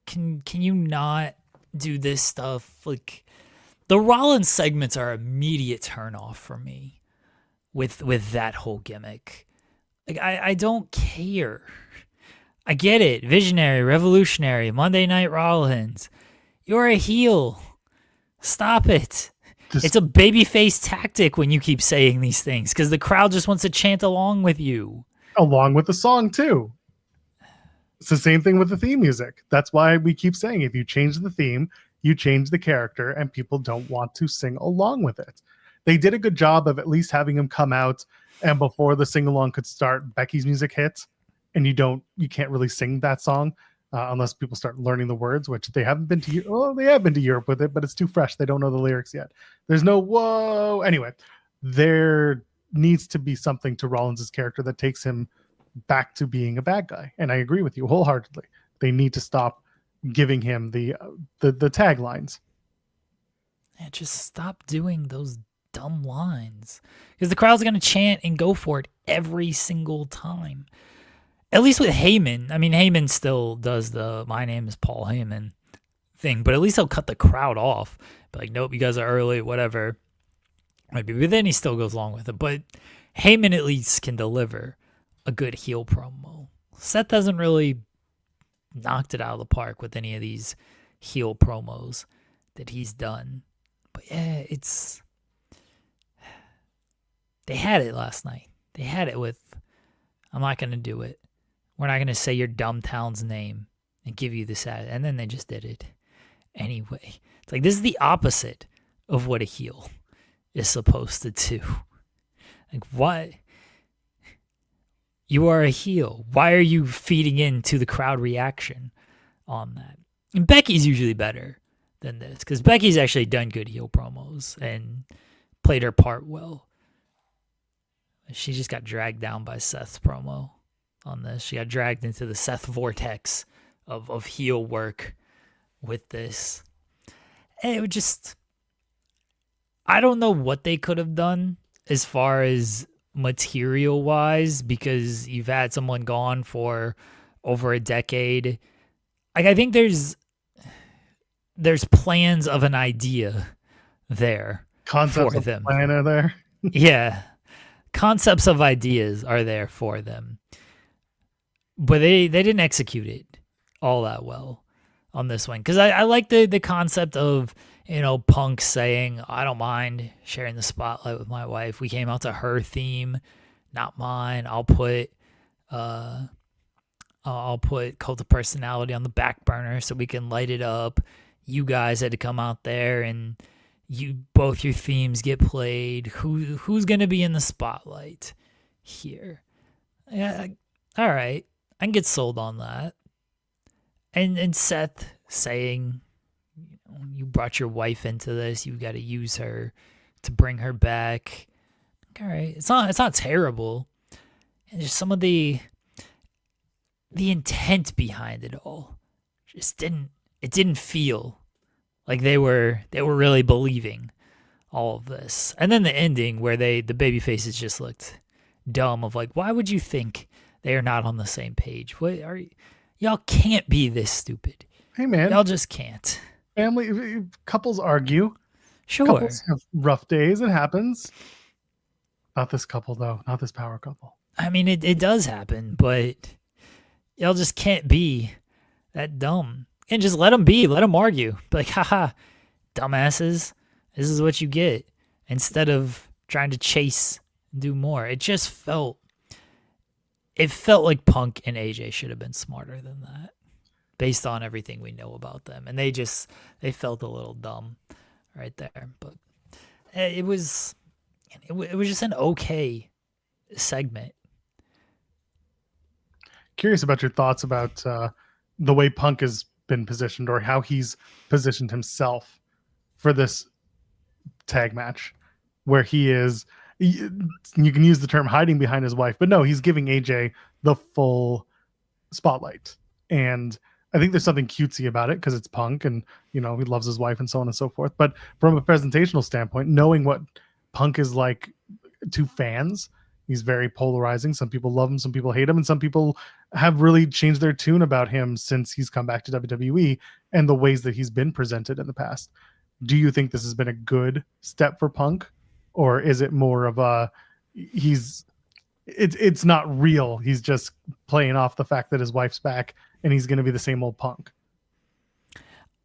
Can you not do this stuff? Like, the Rollins segments are immediate turnoff for me with that whole gimmick. Like, I don't care. I get it. Visionary, revolutionary, Monday Night Rollins. You're a heel. Stop it. It's a babyface tactic when you keep saying these things because the crowd just wants to chant along with you. Along with the song, too. It's the same thing with the theme music. That's why we keep saying if you change the theme, you change the character, and people don't want to sing along with it. They did a good job of at least having him come out, and before the sing-along could start, Becky's music hits, and you can't really sing that song unless people start learning the words, which they haven't been to. Oh, they have been to Europe with it, but it's too fresh. They don't know the lyrics yet. There's no whoa. Anyway, there needs to be something to Rollins' character that takes him back to being a bad guy. And I agree with you wholeheartedly. They need to stop giving him the taglines. Yeah, just stop doing those dumb lines because the crowd's going to chant and go for it every single time. At least with Heyman. I mean, Heyman still does the "my name is Paul Heyman" thing, but at least he'll cut the crowd off. Be like, nope, you guys are early, whatever. Maybe, but then he still goes along with it. But Heyman at least can deliver a good heel promo. Seth hasn't really knocked it out of the park with any of these heel promos that he's done. But yeah, they had it last night. They had it with, I'm not going to do it. We're not going to say your dumb town's name and give you this ad. And then they just did it anyway. It's like, this is the opposite of what a heel is supposed to do. Like, what? You are a heel. Why are you feeding into the crowd reaction on that? And Becky's usually better than this because Becky's actually done good heel promos and played her part well. She just got dragged down by Seth's promo on this. She got dragged into the Seth vortex of heel work with this. And it would just, I don't know what they could have done as far as material wise because you've had someone gone for over a decade. Like, I think there's plans of an idea there. Concepts for of them. plan are there. Yeah. Concepts of ideas are there for them. But they didn't execute it all that well on this one. Because I like the concept of, Punk saying, I don't mind sharing the spotlight with my wife. We came out to her theme, not mine. I'll put Cult of Personality on the back burner so we can light it up. You guys had to come out there and both your themes get played. Who's gonna be in the spotlight here? Yeah, all right, I can get sold on that. And Seth saying, you brought your wife into this, you got to use her to bring her back. All right, it's not terrible. And just some of the intent behind it all just didn't feel like they were really believing all of this. And then the ending where the baby faces just looked dumb of like, why would you think they are not on the same page? Y'all can't be this stupid. Hey man, y'all just can't. Family couples argue. Sure. Couples have rough days. It happens. Not this couple though. Not this power couple. I mean, it does happen, but y'all just can't be that dumb. And just let them be. Let them argue. Be like, haha, dumbasses. This is what you get. Instead of trying to chase and do more. It felt like Punk and AJ should have been smarter than that based on everything we know about them. And they felt a little dumb right there. But it was just an okay segment. Curious about your thoughts about the way Punk has been positioned or how he's positioned himself for this tag match. where he is, you can use the term hiding behind his wife, but no, he's giving AJ the full spotlight. And I think there's something cutesy about it because it's Punk and, he loves his wife and so on and so forth. But from a presentational standpoint, knowing what Punk is like to fans, he's very polarizing. Some people love him, some people hate him, and some people have really changed their tune about him since he's come back to WWE and the ways that he's been presented in the past. Do you think this has been a good step for Punk, or is it more of a it's not real? He's just playing off the fact that his wife's back and he's going to be the same old Punk.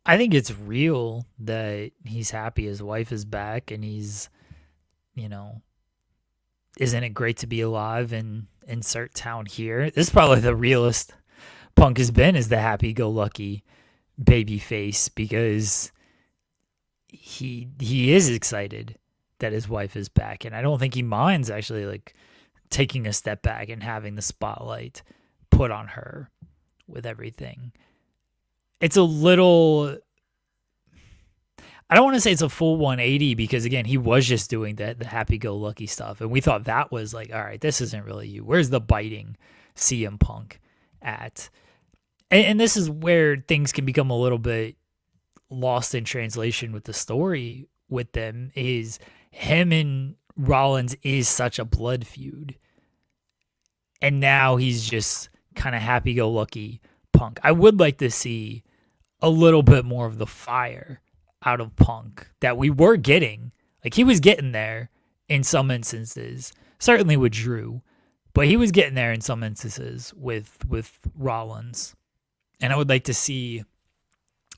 I think it's real that he's happy his wife is back and he's, isn't it great to be alive and insert town here? This is probably the realest Punk has been, is the happy-go-lucky baby face, because he is excited that his wife is back, and I don't think he minds actually like taking a step back and having the spotlight put on her with everything. It's a little, I don't want to say it's a full 180, because again, he was just doing the happy-go-lucky stuff, and we thought that was like, all right, this isn't really you. Where's the biting CM Punk at? And this is where things can become a little bit lost in translation with the story with them, is him and Rollins is such a blood feud, and now he's just kind of happy-go-lucky Punk. I would like to see a little bit more of the fire out of Punk that we were getting. Like, he was getting there in some instances, certainly with Drew, but he was getting there in some instances with Rollins. And I would like to see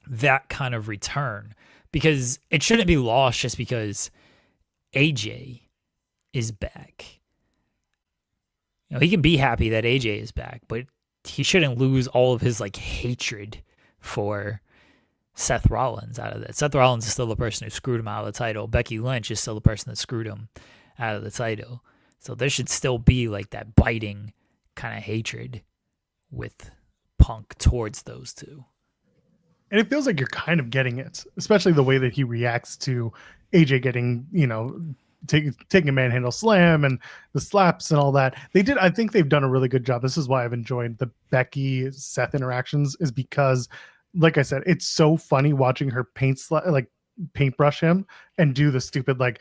that kind of return, because it shouldn't be lost just because AJ is back. He can be happy that AJ is back, but he shouldn't lose all of his like hatred for Seth Rollins out of that. Seth Rollins is still the person who screwed him out of the title. Becky Lynch is still the person that screwed him out of the title. So there should still be like that biting kind of hatred with Punk towards those two. And it feels like you're kind of getting it, especially the way that he reacts to AJ getting, taking a manhandle slam and the slaps and all that. I think they've done a really good job. This is why I've enjoyed the Becky Seth interactions, is because, like I said, it's so funny watching her paintbrush him and do the stupid, like,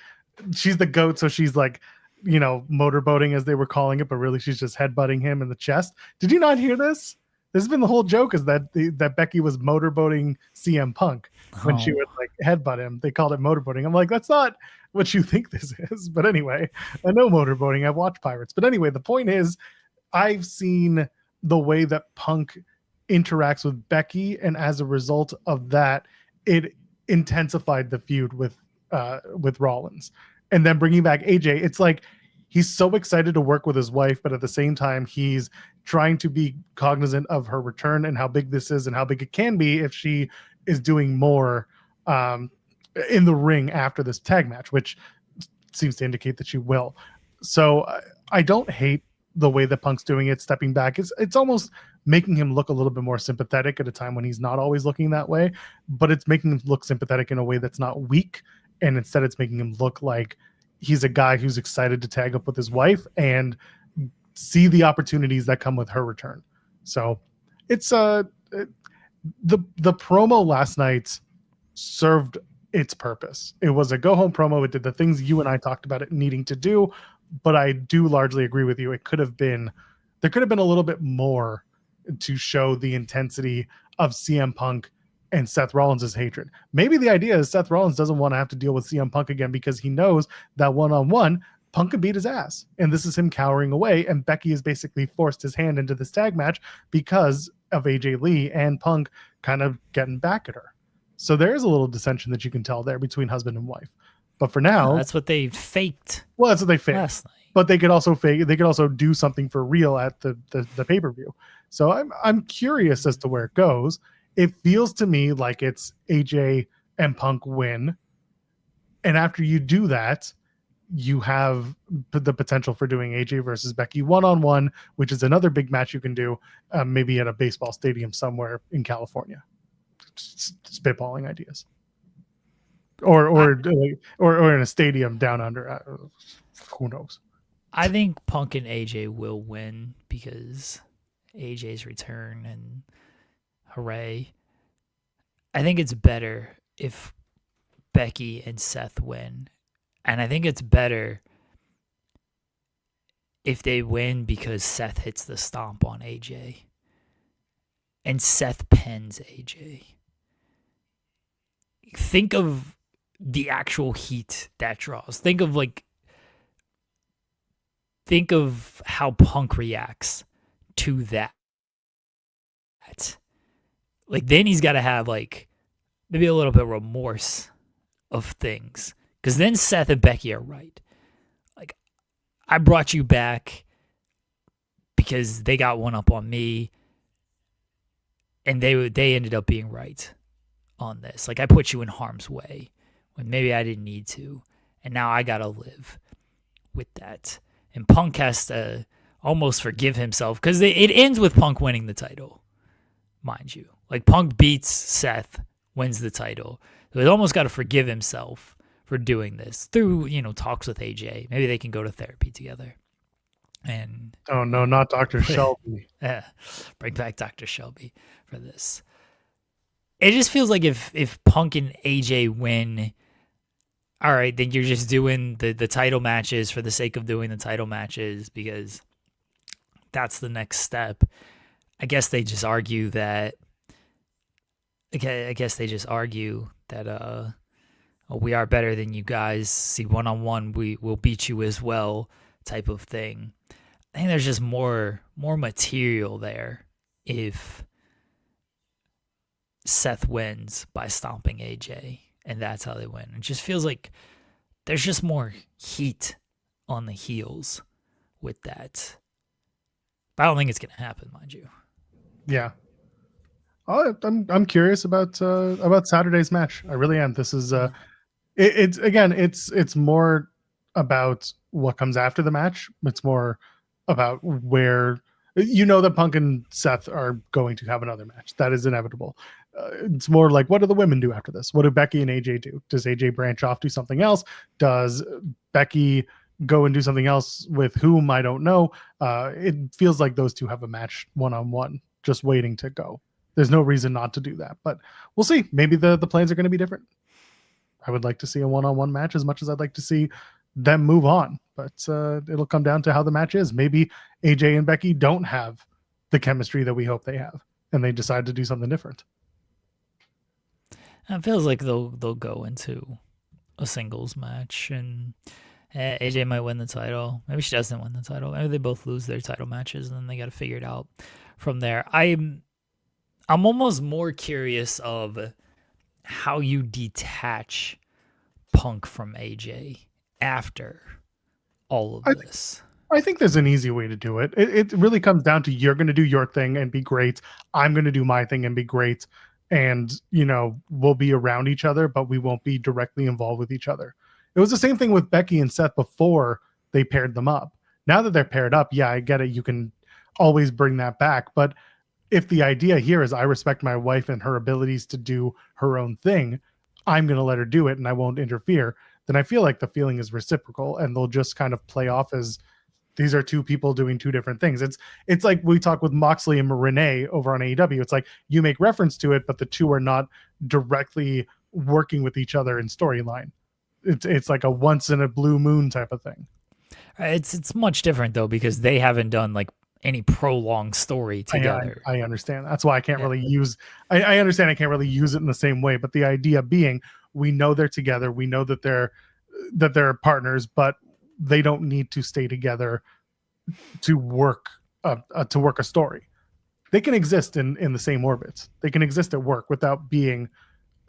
she's the goat, so she's like, motorboating, as they were calling it, but really she's just headbutting him in the chest. Did you not hear this? This has been the whole joke, is that that Becky was motorboating CM Punk when she would like headbutt him. They called it motorboating. I'm like, that's not what you think this is. But anyway, I know motorboating. I've watched Pirates. But anyway, the point is, I've seen the way that Punk interacts with Becky, and as a result of that, it intensified the feud with Rollins. And then bringing back AJ, it's like he's so excited to work with his wife, but at the same time, he's trying to be cognizant of her return and how big this is and how big it can be if she is doing more in the ring after this tag match, which seems to indicate that she will. So I don't hate the way that Punk's doing it, stepping back. It's almost making him look a little bit more sympathetic at a time when he's not always looking that way, but it's making him look sympathetic in a way that's not weak. And instead it's making him look like he's a guy who's excited to tag up with his wife and see the opportunities that come with her return. So it's the promo last night served its purpose. It was a go home promo. It did the things you and I talked about it needing to do, but I do largely agree with you. There could have been a little bit more to show the intensity of CM Punk and Seth Rollins' hatred. Maybe the idea is Seth Rollins doesn't want to have to deal with CM Punk again, because he knows that one-on-one Punk could beat his ass. And this is him cowering away, and Becky has basically forced his hand into this tag match because of AJ Lee and Punk kind of getting back at her. So there is a little dissension that you can tell there between husband and wife. But for now, that's what they faked. Well, that's what they faked. Last night. But they could also fake. They could also do something for real at the pay-per-view. So I'm curious as to where it goes. It feels to me like it's AJ and Punk win. And after you do that, you have the potential for doing AJ versus Becky one-on-one, which is another big match you can do, maybe at a baseball stadium somewhere in California. Spitballing ideas. or in a stadium down under. Who knows? I think Punk and AJ will win because AJ's return and hooray. I think it's better if Becky and Seth win. And I think it's better if they win because Seth hits the stomp on AJ. And Seth pins AJ. Think of the actual heat that draws. Think of how Punk reacts to that. Like, then he's got to have, like, maybe a little bit of remorse of things. Because then Seth and Becky are right. Like, I brought you back because they got one up on me. And they ended up being right on this. Like, I put you in harm's way when maybe I didn't need to. And now I got to live with that. And Punk has to almost forgive himself because it ends with Punk winning the title, mind you. Like, Punk beats Seth, wins the title. So he's almost got to forgive himself for doing this through, talks with AJ. Maybe they can go to therapy together. And oh no, not Dr. Shelby. Bring back Dr. Shelby for this. It just feels like if Punk and AJ win, all right, then you're just doing the title matches for the sake of doing the title matches because that's the next step. I guess they just argue that we are better than you guys. See, one-on-one, we will beat you as well type of thing. I think there's just more material there if Seth wins by stomping AJ, and that's how they win. It just feels like there's just more heat on the heels with that. But I don't think it's going to happen, mind you. Yeah. I'm curious about Saturday's match. I really am. This is it's more about what comes after the match. It's more about where that Punk and Seth are going to have another match. That is inevitable. It's more like, what do the women do after this? What do Becky and AJ do? Does AJ branch off, do something else? Does Becky go and do something else with whom? I don't know. It feels like those two have a match one-on-one, just waiting to go. There's no reason not to do that, but we'll see. Maybe the plans are going to be different. I would like to see a one-on-one match as much as I'd like to see them move on, but it'll come down to how the match is. Maybe AJ and Becky don't have the chemistry that we hope they have, and they decide to do something different. It feels like they'll go into a singles match, and AJ might win the title. Maybe she doesn't win the title. Maybe they both lose their title matches, and then they got to figure it out from there. I'm almost more curious of how you detach Punk from AJ after all of this. I think there's an easy way to do it. It really comes down to, you're going to do your thing and be great. I'm going to do my thing and be great. And, we'll be around each other, but we won't be directly involved with each other. It was the same thing with Becky and Seth before they paired them up. Now that they're paired up, yeah, I get it. You can always bring that back. But if the idea here is I respect my wife and her abilities to do her own thing, I'm going to let her do it and I won't interfere, then I feel like the feeling is reciprocal and they'll just kind of play off as these are two people doing two different things. It's like we talk with Moxley and Renee over on AEW. It's like you make reference to it, but the two are not directly working with each other in storyline. It's like a once in a blue moon type of thing. It's much different though, because they haven't done like any prolonged story together. I understand. That's why I can't really use. I understand I can't really use it in the same way. But the idea being, we know they're together. We know that they're partners, but they don't need to stay together to work a story. They can exist in the same orbits. They can exist at work without being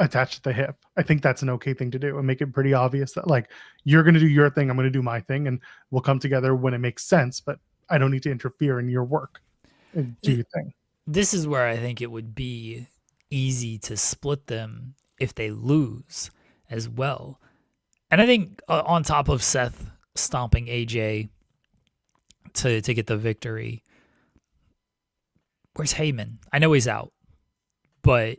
attached to the hip. I think that's an okay thing to do and make it pretty obvious that, like, you're going to do your thing, I'm going to do my thing, and we'll come together when it makes sense, but I don't need to interfere in your work and do your thing. This is where I think it would be easy to split them if they lose as well. And I think on top of Seth stomping AJ to get the victory, where's Heyman? I know he's out, but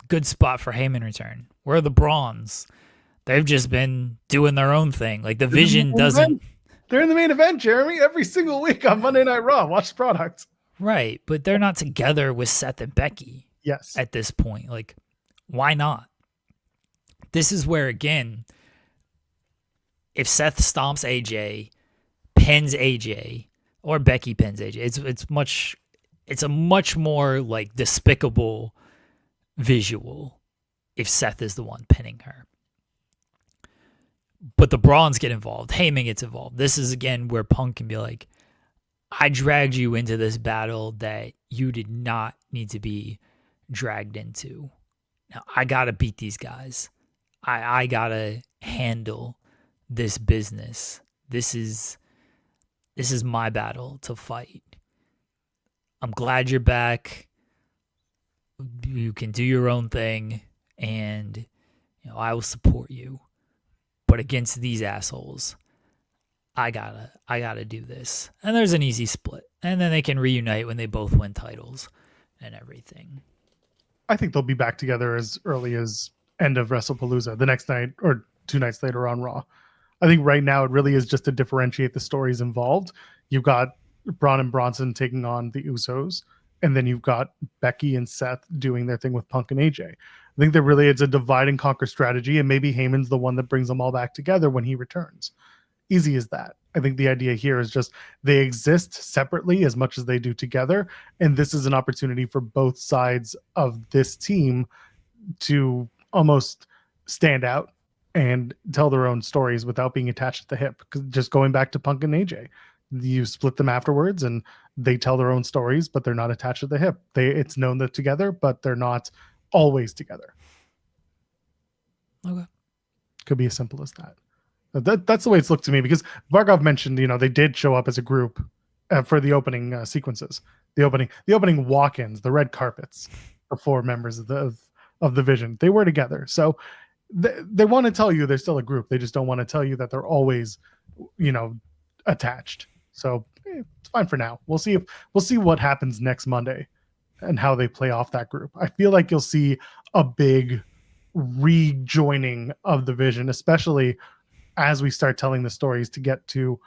good spot for Heyman return. Where are the Brawns? They've just been doing their own thing. Like the vision doesn't. They're in the main event, Jeremy, every single week on Monday Night Raw. Watch the product. Right, but they're not together with Seth and Becky. Yes. At this point, like, why not? This is where, again, if Seth stomps AJ, pins AJ, or Becky pins AJ, it's a much more like despicable visual if Seth is the one pinning her. But the Brawns get involved. Heyman gets involved. This is, again, where Punk can be like, I dragged you into this battle that you did not need to be dragged into. Now, I got to beat these guys. I got to handle this business. This is my battle to fight. I'm glad you're back. You can do your own thing, and I will support you. But against these assholes, I gotta do this. And there's an easy split. And then they can reunite when they both win titles and everything. I think they'll be back together as early as end of WrestlePalooza, the next night or 2 nights later on Raw. I think right now it really is just to differentiate the stories involved. You've got Braun and Bronson taking on the Usos, and then you've got Becky and Seth doing their thing with Punk and AJ. I think that really it's a divide and conquer strategy, and maybe Heyman's the one that brings them all back together when he returns. Easy as that. I think the idea here is just they exist separately as much as they do together, and this is an opportunity for both sides of this team to almost stand out and tell their own stories without being attached at the hip. Just going back to Punk and AJ, you split them afterwards and they tell their own stories, but they're not attached at the hip. It's known they're together, but they're not always together. Okay. Could be as simple as that. That's the way it's looked to me, because Vargov mentioned, they did show up as a group for the opening sequences, the opening walk-ins, the red carpets, the 4 members of the Vision. They were together. So they want to tell you they're still a group. They just don't want to tell you that they're always, attached. So it's fine for now. We'll see what happens next Monday and how they play off that group. I feel like you'll see a big rejoining of the Vision, especially as we start telling the stories to get to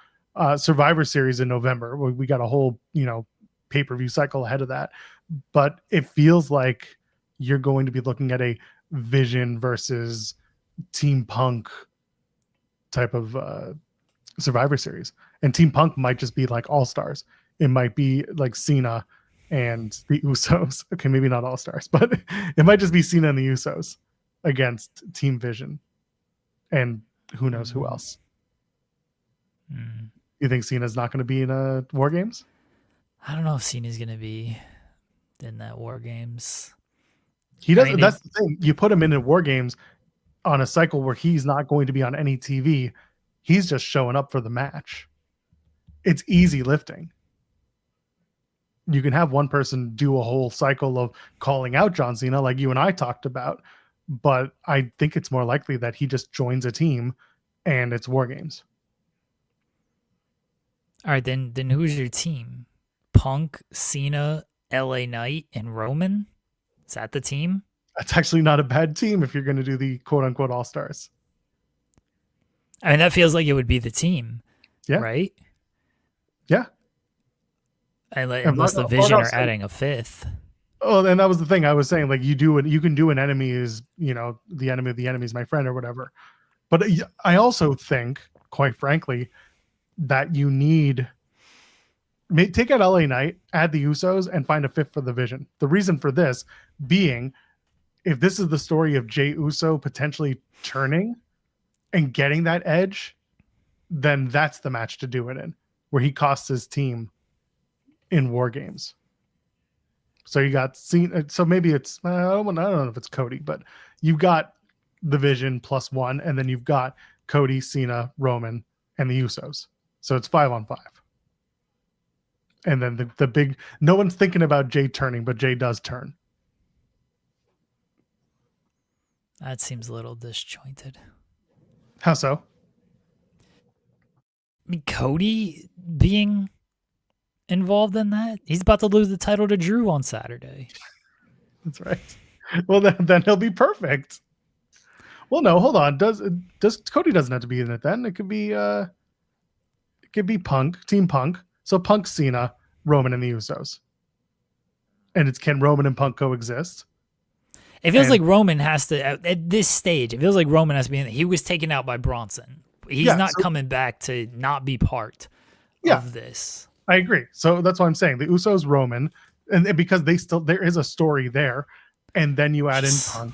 Survivor Series in November. We got a whole, pay-per-view cycle ahead of that. But it feels like you're going to be looking at a Vision versus Team Punk type of Survivor Series. And Team Punk might just be like All-Stars. It might be like Cena and the Usos. Okay, maybe not All-Stars, but it might just be Cena and the Usos against Team Vision. And who knows who else. You think Cena's not going to be in War Games? I don't know if Cena's going to be in that War Games. He doesn't. That's the thing. You put him in War Games on a cycle where he's not going to be on any TV. He's just showing up for the match. It's easy lifting. You can have one person do a whole cycle of calling out John Cena like you and I talked about, but I think it's more likely that he just joins a team and it's War Games. All right, then who's your team? Punk, Cena, LA Knight, and Roman? Is that the team? That's actually not a bad team if you're going to do the quote-unquote All-Stars. I mean, that feels like it would be the team, right? Yeah. Unless the Vision are adding a 5th. Oh, and that was the thing I was saying. Like you can do an enemy is, the enemy of the enemy is my friend or whatever. But I also think, quite frankly, that you need take out LA Knight, add the Usos, and find a 5th for the Vision. The reason for this being, if this is the story of Jey Uso potentially turning and getting that edge, then that's the match to do it in, where he costs his team in War Games. So you got Cena. So maybe it's I don't know if it's Cody, but you've got the Vision +1, and then you've got Cody, Cena, Roman, and the Usos. So it's 5-on-5. And then the big, no one's thinking about Jey turning, but Jey does turn. That seems a little disjointed. How so? I mean, Cody being involved in that? He's about to lose the title to Drew on Saturday. That's right. Well, then he'll be perfect. Well, no, hold on. Does Cody doesn't have to be in it then? It could be Punk, Team Punk. So Punk, Cena, Roman, and the Usos. And it's can Roman and Punk coexist? It feels like Roman has to at this stage. It feels like Roman has to be in. He was taken out by Bronson. He's not coming back to not be part of this. I agree. So that's what I'm saying. The Usos, Roman, and because there is a story there, and then you add in Punk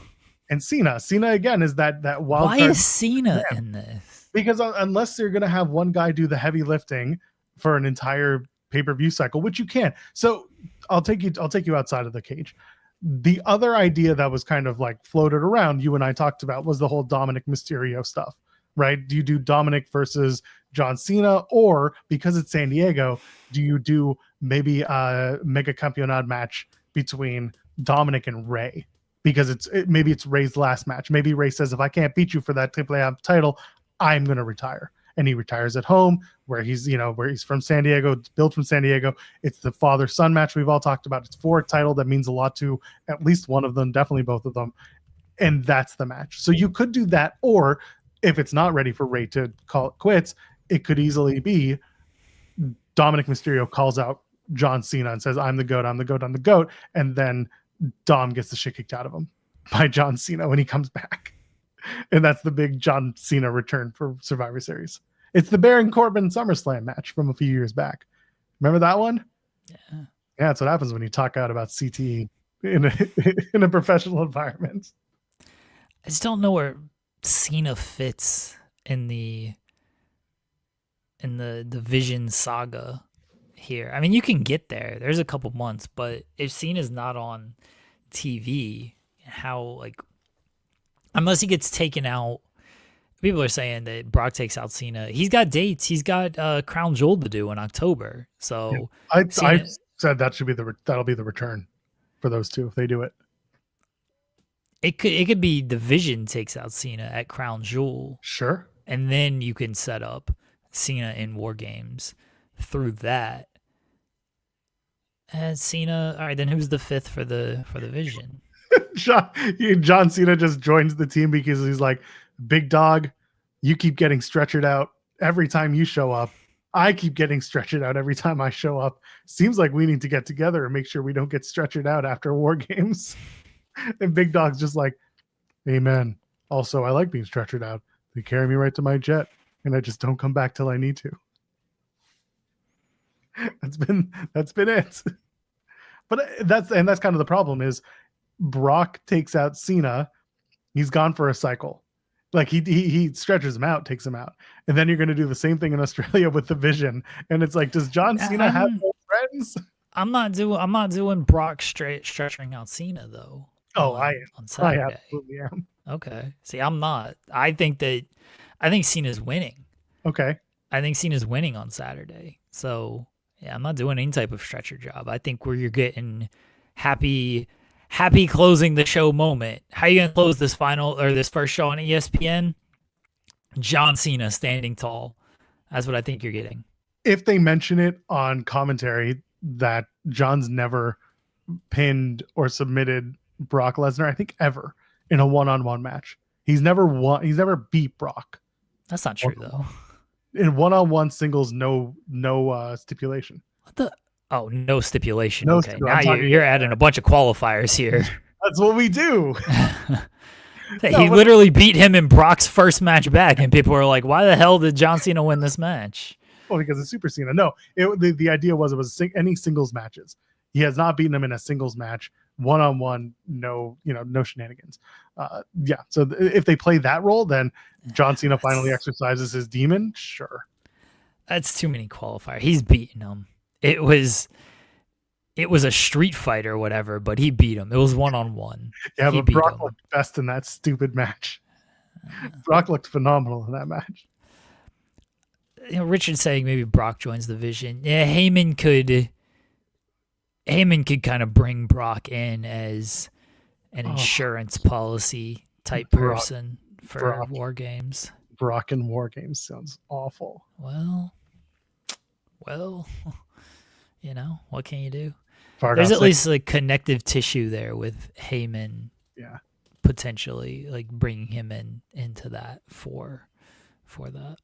and Cena. Cena again is that wild Why card. is Cena in this? Because unless you're going to have one guy do the heavy lifting for an entire pay-per-view cycle, which you can. So I'll take you outside of the cage. The other idea that was kind of like floated around, you and I talked about, was the whole Dominic Mysterio stuff, right? Do you do Dominic versus John Cena, or because it's San Diego, do you do maybe a Mega Campeonato match between Dominic and Ray? Because maybe it's Ray's last match. Maybe Ray says, if I can't beat you for that AAA title, I'm going to retire. And he retires at home where he's from San Diego, built from San Diego. It's the father-son match we've all talked about. It's for a title that means a lot to at least one of them, definitely both of them. And that's the match. So you could do that, or if it's not ready for Ray to call it quits, it could easily be Dominic Mysterio calls out John Cena and says, I'm the GOAT, I'm the GOAT, I'm the GOAT. And then Dom gets the shit kicked out of him by John Cena when he comes back. And that's the big John Cena return for Survivor Series. It's the Baron Corbin SummerSlam match from a few years back. Remember that one? Yeah, that's what happens when you talk out about CTE in a professional environment. I just don't know where Cena fits in the Vision saga here. I mean, you can get there. There's a couple months, but if Cena's not on TV, unless he gets taken out, people are saying that Brock takes out Cena. He's got dates. He's got Crown Jewel to do in October. So I said that'll be the return for those two if they do it. It could be the Vision takes out Cena at Crown Jewel. Sure. And then you can set up Cena in War Games through that. And Cena, all right, then who's the fifth for the Vision? John Cena just joins the team because he's like, big dog, you keep getting stretchered out every time you show up. I keep getting stretchered out every time I show up. Seems like we need to get together and make sure we don't get stretchered out after War Games. And Big Dog's just like, amen. Also, I like being stretchered out. They carry me right to my jet, and I just don't come back till I need to. That's been it. But that's kind of the problem is Brock takes out Cena. He's gone for a cycle. Like he stretches him out, takes him out. And then you're going to do the same thing in Australia with the Vision. And it's like, does John Cena have no friends? I'm not doing Brock stretching out Cena though. Oh, I am. On Saturday. I absolutely am. Okay. See, I'm not. I think Cena's winning. Okay. I think Cena's winning on Saturday. So yeah, I'm not doing any type of stretcher job. I think where you're getting happy closing the show moment. How are you gonna close this first show on ESPN? John Cena standing tall. That's what I think you're getting. If they mention it on commentary that John's never pinned or submitted Brock Lesnar, I think ever, in a one-on-one match. He's never beat Brock. That's not true though. In one-on-one singles, no stipulation. What the? Oh, no stipulation. No okay, now you're adding a bunch of qualifiers here. That's what we do. He literally beat him in Brock's first match back, and people were like, "Why the hell did John Cena win this match?" Well, because it's Super Cena. No, the idea was it was any singles matches. He has not beaten him in a singles match, one-on-one. No shenanigans. So if they play that role, then John Cena finally exercises his demon. Sure, that's too many qualifiers. He's beaten him. It was a street fight or whatever, but he beat him. It was one-on-one. Yeah, but Brock looked best in that stupid match. Brock looked phenomenal in that match. Richard's saying maybe Brock joins the Vision. Yeah, Heyman could kind of bring Brock in as an insurance policy type person for War Games. Brock in War Games sounds awful. Well, what can you do? There's at least like connective tissue there with Heyman potentially like bringing him into that for that.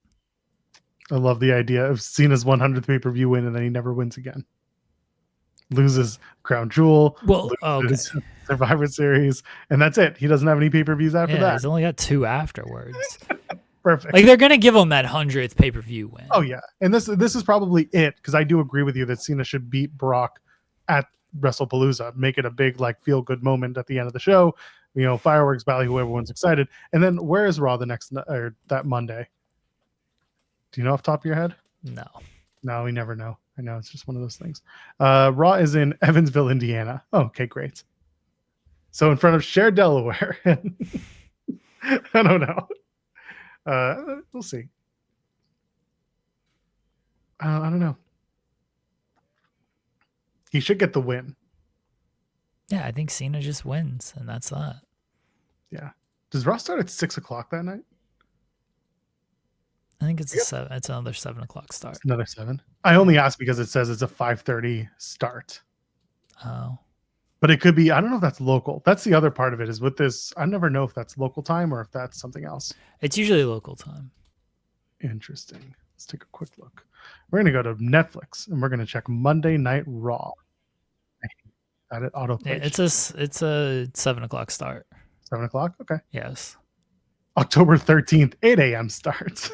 I love the idea of Cena's 100th pay-per-view win and then he never wins again. Loses Crown Jewel, Well, loses Survivor Series, and that's it. He doesn't have any pay-per-views after that. He's only got 2 afterwards. Perfect. Like they're gonna give him that 100th pay-per-view win. Oh yeah, and this is probably it, because I do agree with you that Cena should beat Brock at WrestlePalooza, make it a big like feel good moment at the end of the show. You know, fireworks, valley, who everyone's excited. And then where is Raw the next or that Monday? Do you know off the top of your head? No, we never know. I know, it's just one of those things. Raw is in Evansville, Indiana. Oh, okay, great. So in front of Cher, Delaware. I don't know. We'll see. I don't know. He should get the win. Yeah, I think Cena just wins, and that's that. Yeah. Does Raw start at 6 o'clock that night? I think it's it's another 7 o'clock start. It's another 7. I only asked because it says it's a 5:30 start. Oh. But it could be, I don't know if that's local. That's the other part of it is with this, I never know if that's local time or if that's something else. It's usually local time. Interesting. Let's take a quick look. We're going to go to Netflix and we're going to check Monday Night Raw. Got it auto. Yeah, it's a 7 o'clock start. 7 o'clock? Okay. Yes. October 13th, 8 a.m. starts.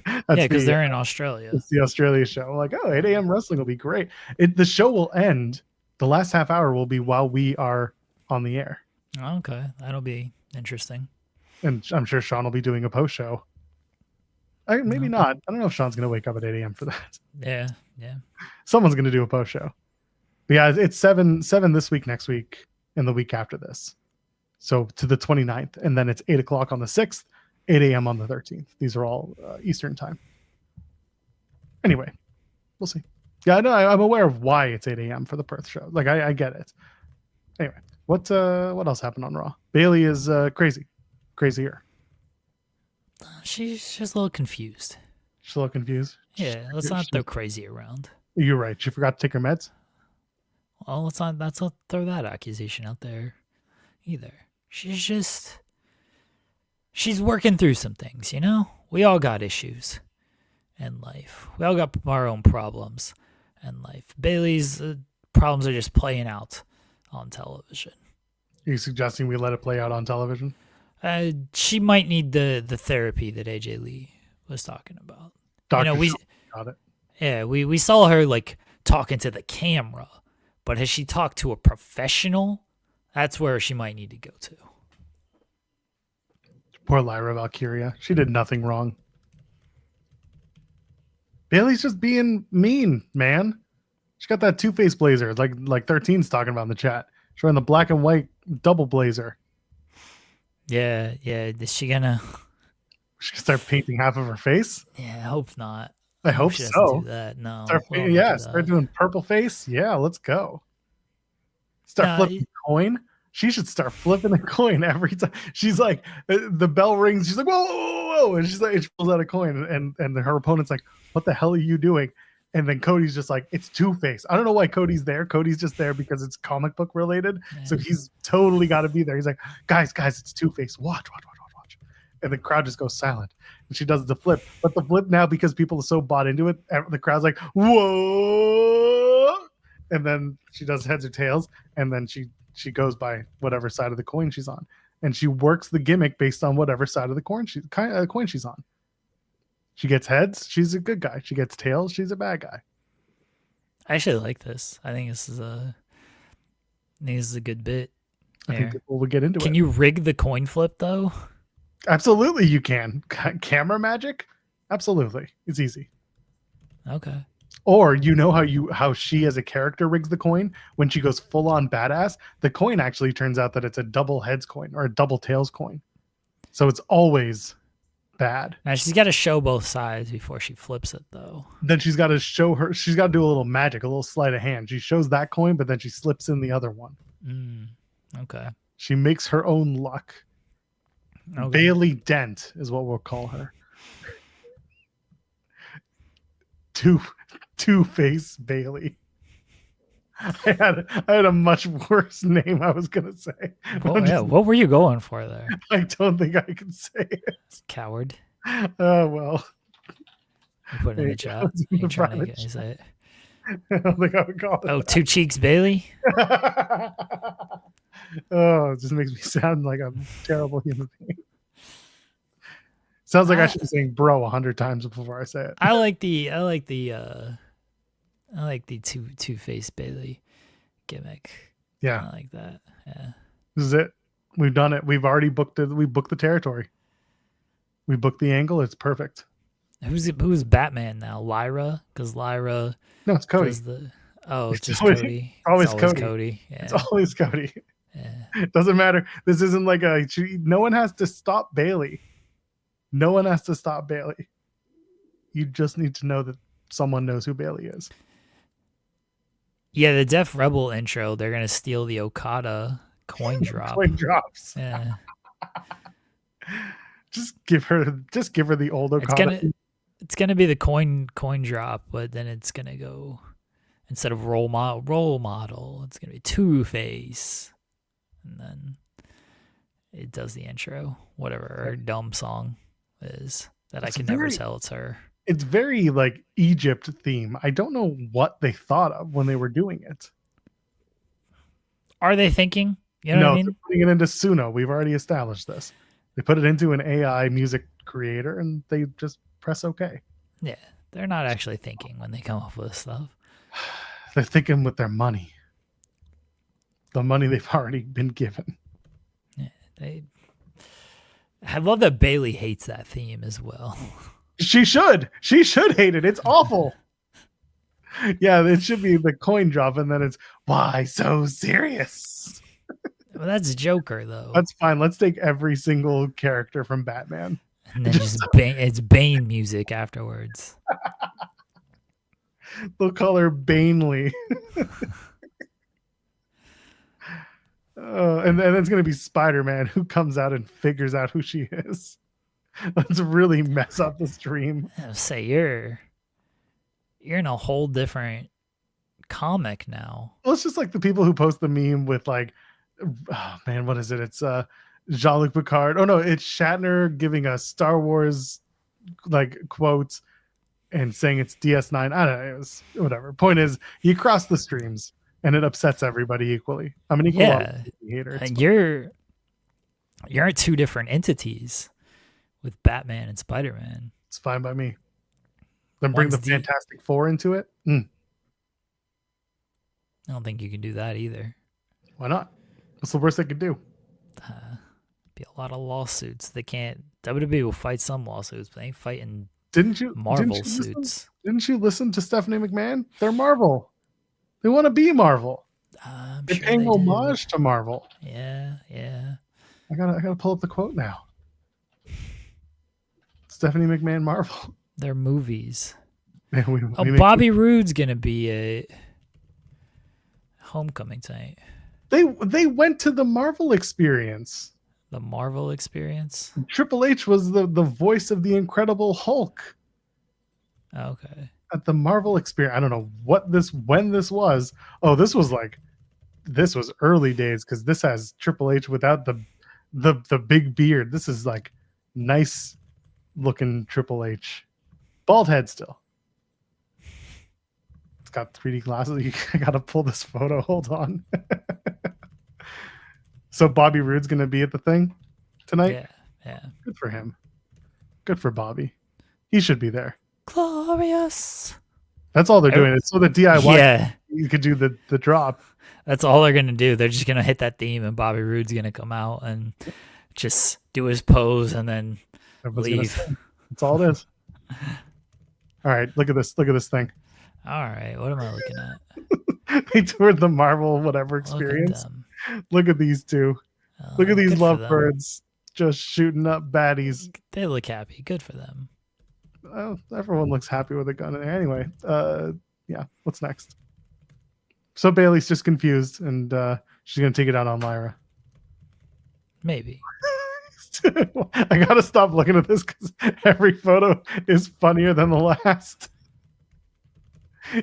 Yeah, because they're in Australia. It's the Australia show. I'm like, oh, 8 a.m. wrestling will be great. The show will end. The last half hour will be while we are on the air. Okay. That'll be interesting. And I'm sure Sean will be doing a post show. Maybe not. I don't know if Sean's going to wake up at 8 a.m. for that. Yeah. Someone's going to do a post show. But yeah, it's 7 this week, next week, and the week after this. So to the 29th. And then it's 8 o'clock on the 6th, 8 a.m. on the 13th. These are all Eastern time. Anyway, we'll see. Yeah, no, I'm aware of why it's 8 a.m. for the Perth show. Like, I get it. Anyway, what else happened on Raw? Bailey is crazier. She's just a little confused. She's a little confused. Yeah, let's not throw crazy around. You're right. She forgot to take her meds. Well, let's not throw that accusation out there either. She's working through some things, you know? We all got issues in life. We all got our own problems in life. Bailey's problems are just playing out on television. Are you suggesting we let it play out on television? She might need the therapy that AJ Lee was talking about. Dr. You know, got it. Yeah, we saw her like talking to the camera, but has she talked to a professional? That's where she might need to go to. Poor Lyra Valkyria. She did nothing wrong. Bailey's just being mean, man. She got that two-face blazer, like 13's talking about in the chat. She's wearing the black and white double blazer. Yeah. Is she gonna? She can start painting half of her face. Yeah, I hope not. I hope she so. Do that. No. Start doing purple face. Yeah, let's go. Start flipping a coin. She should start flipping a coin every time. She's like, the bell rings. She's like, whoa, whoa, whoa. And she's like, she pulls out a coin. And her opponent's like, what the hell are you doing? And then Cody's just like, it's Two-Face. I don't know why Cody's there. Cody's just there because it's comic book related. Yeah. So he's totally got to be there. He's like, guys, it's Two-Face. Watch. And the crowd just goes silent. And she does the flip. But the flip now, because people are so bought into it, the crowd's like, whoa. And then she does heads or tails. And then she goes by whatever side of the coin she's on. And she works the gimmick based on whatever side of the coin she's on. She gets heads, she's a good guy. She gets tails, she's a bad guy. I actually like this. I think this is a good bit. I think people will get into it. Can you rig the coin flip though? Absolutely you can. Camera magic? Absolutely. It's easy. Okay. Or you know how she as a character rigs the coin when she goes full on badass, the coin actually turns out that it's a double heads coin or a double tails coin. So it's always bad. Now she's got to show both sides before she flips it though. Then she's got to do a little magic, a little sleight of hand. She shows that coin, but then she slips in the other one. Okay. She makes her own luck. Okay. Bailey Dent is what we'll call her. Two-Face Bailey. I had a much worse name I was gonna say. What were you going for there? I don't think I can say it. Coward. Oh well. You put it in the chat. You trying to get me to say it? I don't think I would call it. Oh, Two Cheeks Bailey. Oh, it just makes me sound like a terrible human being. Sounds like I should be saying bro 100 times before I say it. I like the Two-Face Bailey gimmick. Yeah. I like that. Yeah. This is it. We've done it. We've already booked it. We booked the territory. We booked the angle. It's perfect. Who's Batman now? Lyra? Because Lyra. No, it's Cody. It's just Cody. Always it's always Cody. Cody. Yeah. It's always Cody. Yeah. It doesn't matter. This isn't like no one has to stop Bailey. No one has to stop Bailey. You just need to know that someone knows who Bailey is. Yeah, the Def Rebel intro, they're gonna steal the Okada coin drop. Coin drops. Yeah. Just give her the old Okada. It's gonna be the coin drop, but then it's gonna go instead of role model, it's gonna be Two-Face, and then it does the intro, whatever her dumb song is that I can never tell it's her. It's very like Egypt theme. I don't know what they thought of when they were doing it. Are they thinking? You know what I mean? They're putting it into Suno. We've already established this. They put it into an AI music creator and they just press OK. Yeah, they're not actually thinking when they come up with this stuff. They're thinking with their money. The money they've already been given. Yeah, I love that Bailey hates that theme as well. She should hate it. It's awful. Yeah, it should be the coin drop, and then it's why so serious. Well, that's Joker though. That's fine. Let's take every single character from Batman. And then it's Bane music afterwards. They'll call her Banely. And then it's going to be Spider-Man who comes out and figures out who she is. Let's really mess up the stream. I'll say you're in a whole different comic now. Well, it's just like the people who post the meme with like, oh man, what is it? It's Jean-Luc Picard. Oh no, it's Shatner giving a Star Wars like quotes and saying it's DS9. I don't know. It was whatever. Point is, he crossed the streams and it upsets everybody equally. I'm an equal hater. And you're at two different entities with Batman and Spider-Man. It's fine by me. Then bring the Fantastic Four into it. I don't think you can do that either. Why not? What's the worst they could do? Be a lot of lawsuits. They can't. WWE will fight some lawsuits, but they ain't fighting. Marvel suits? Didn't you listen to Stephanie McMahon? They're Marvel. They want to be Marvel. They're sure paying homage to Marvel. Yeah. I gotta pull up the quote now. Stephanie McMahon Marvel. They're movies. we Bobby Roode's gonna be a homecoming tonight. They went to the Marvel experience. The Marvel experience? Triple H was the voice of the Incredible Hulk. Okay. At the Marvel experience. I don't know when this was. Oh, this was early days because this has Triple H without the big beard. This is like nice looking Triple H. Bald head still. It's got 3D glasses. I gotta pull this photo. Hold on. So Bobby Roode's gonna be at the thing tonight? Yeah. Good for him. Good for Bobby. He should be there. Glorious. That's all they're doing. It's so the DIY. Yeah. You could do the drop. That's all they're gonna do. They're just gonna hit that theme, and Bobby Roode's gonna come out and just do his pose and then leave. That's all it is. All right, look at this. Look at this thing. All right, what am I looking at? They toured the Marvel whatever experience. Look at these two. Look at these lovebirds just shooting up baddies. They look happy. Good for them. Well, everyone looks happy with a gun in there. Anyway, yeah. What's next? So Bailey's just confused, and she's gonna take it out on Lyra. Maybe. I gotta stop looking at this because every photo is funnier than the last.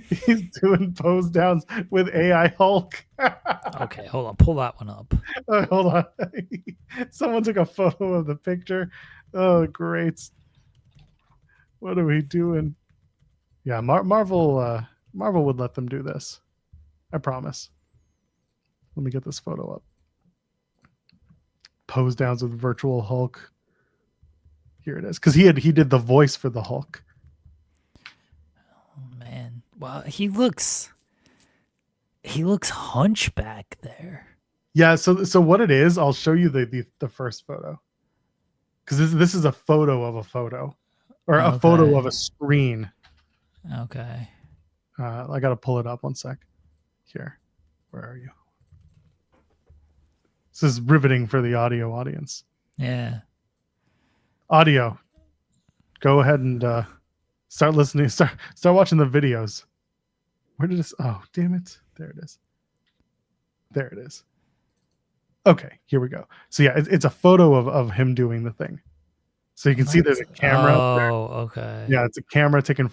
He's doing pose downs with AI Hulk. Okay, hold on. Pull that one up. Oh, hold on. Someone took a photo of the picture. Oh, great. What are we doing? Yeah, Marvel would let them do this. I promise. Let me get this photo up. Pose downs with virtual Hulk. Here it is. Because he did the voice for the Hulk. Oh, man. Wow, he looks hunchback there. Yeah, so what it is, I'll show you the first photo. Because this is a photo of a photo. Or a photo of a screen. Okay. I gotta pull it up one sec. Here. Where are you? This is riveting for the audio audience. Yeah. Audio. Go ahead and start listening. Start watching the videos. Where did this? Oh, damn it! There it is. There it is. Okay, here we go. So yeah, it's a photo of him doing the thing. So you can see there's a camera. Oh, okay. Yeah, it's a camera taking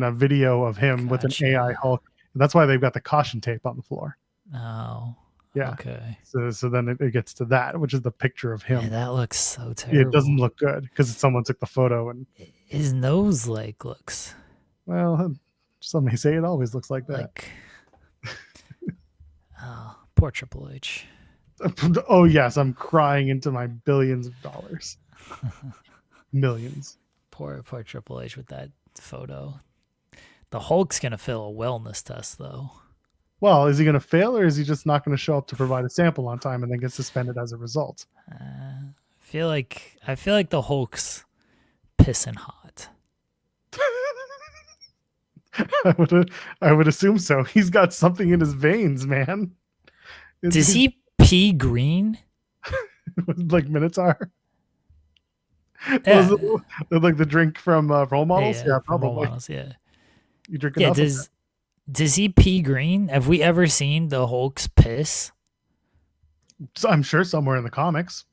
a video of him with an AI Hulk. And that's why they've got the caution tape on the floor. Oh. Yeah. Okay. So then it gets to that, which is the picture of him. Yeah, that looks so terrible. It doesn't look good because someone took the photo and his nose looks. Well, some may say it always looks like that. Oh, poor Triple H. Oh yes, I'm crying into my billions of dollars. Millions. Poor Triple H with that photo. The Hulk's gonna fail a wellness test though. Well, is he gonna fail or is he just not gonna show up to provide a sample on time and then get suspended as a result? I feel like the Hulk's pissing hot. I would assume so. He's got something in his veins, man. Does he pee green? Like Minotaur? Yeah. Like the drink from Role Models? Yeah, probably. Role Models, yeah. You drink enough of that. Does he pee green? Have we ever seen the Hulk's piss? So I'm sure somewhere in the comics.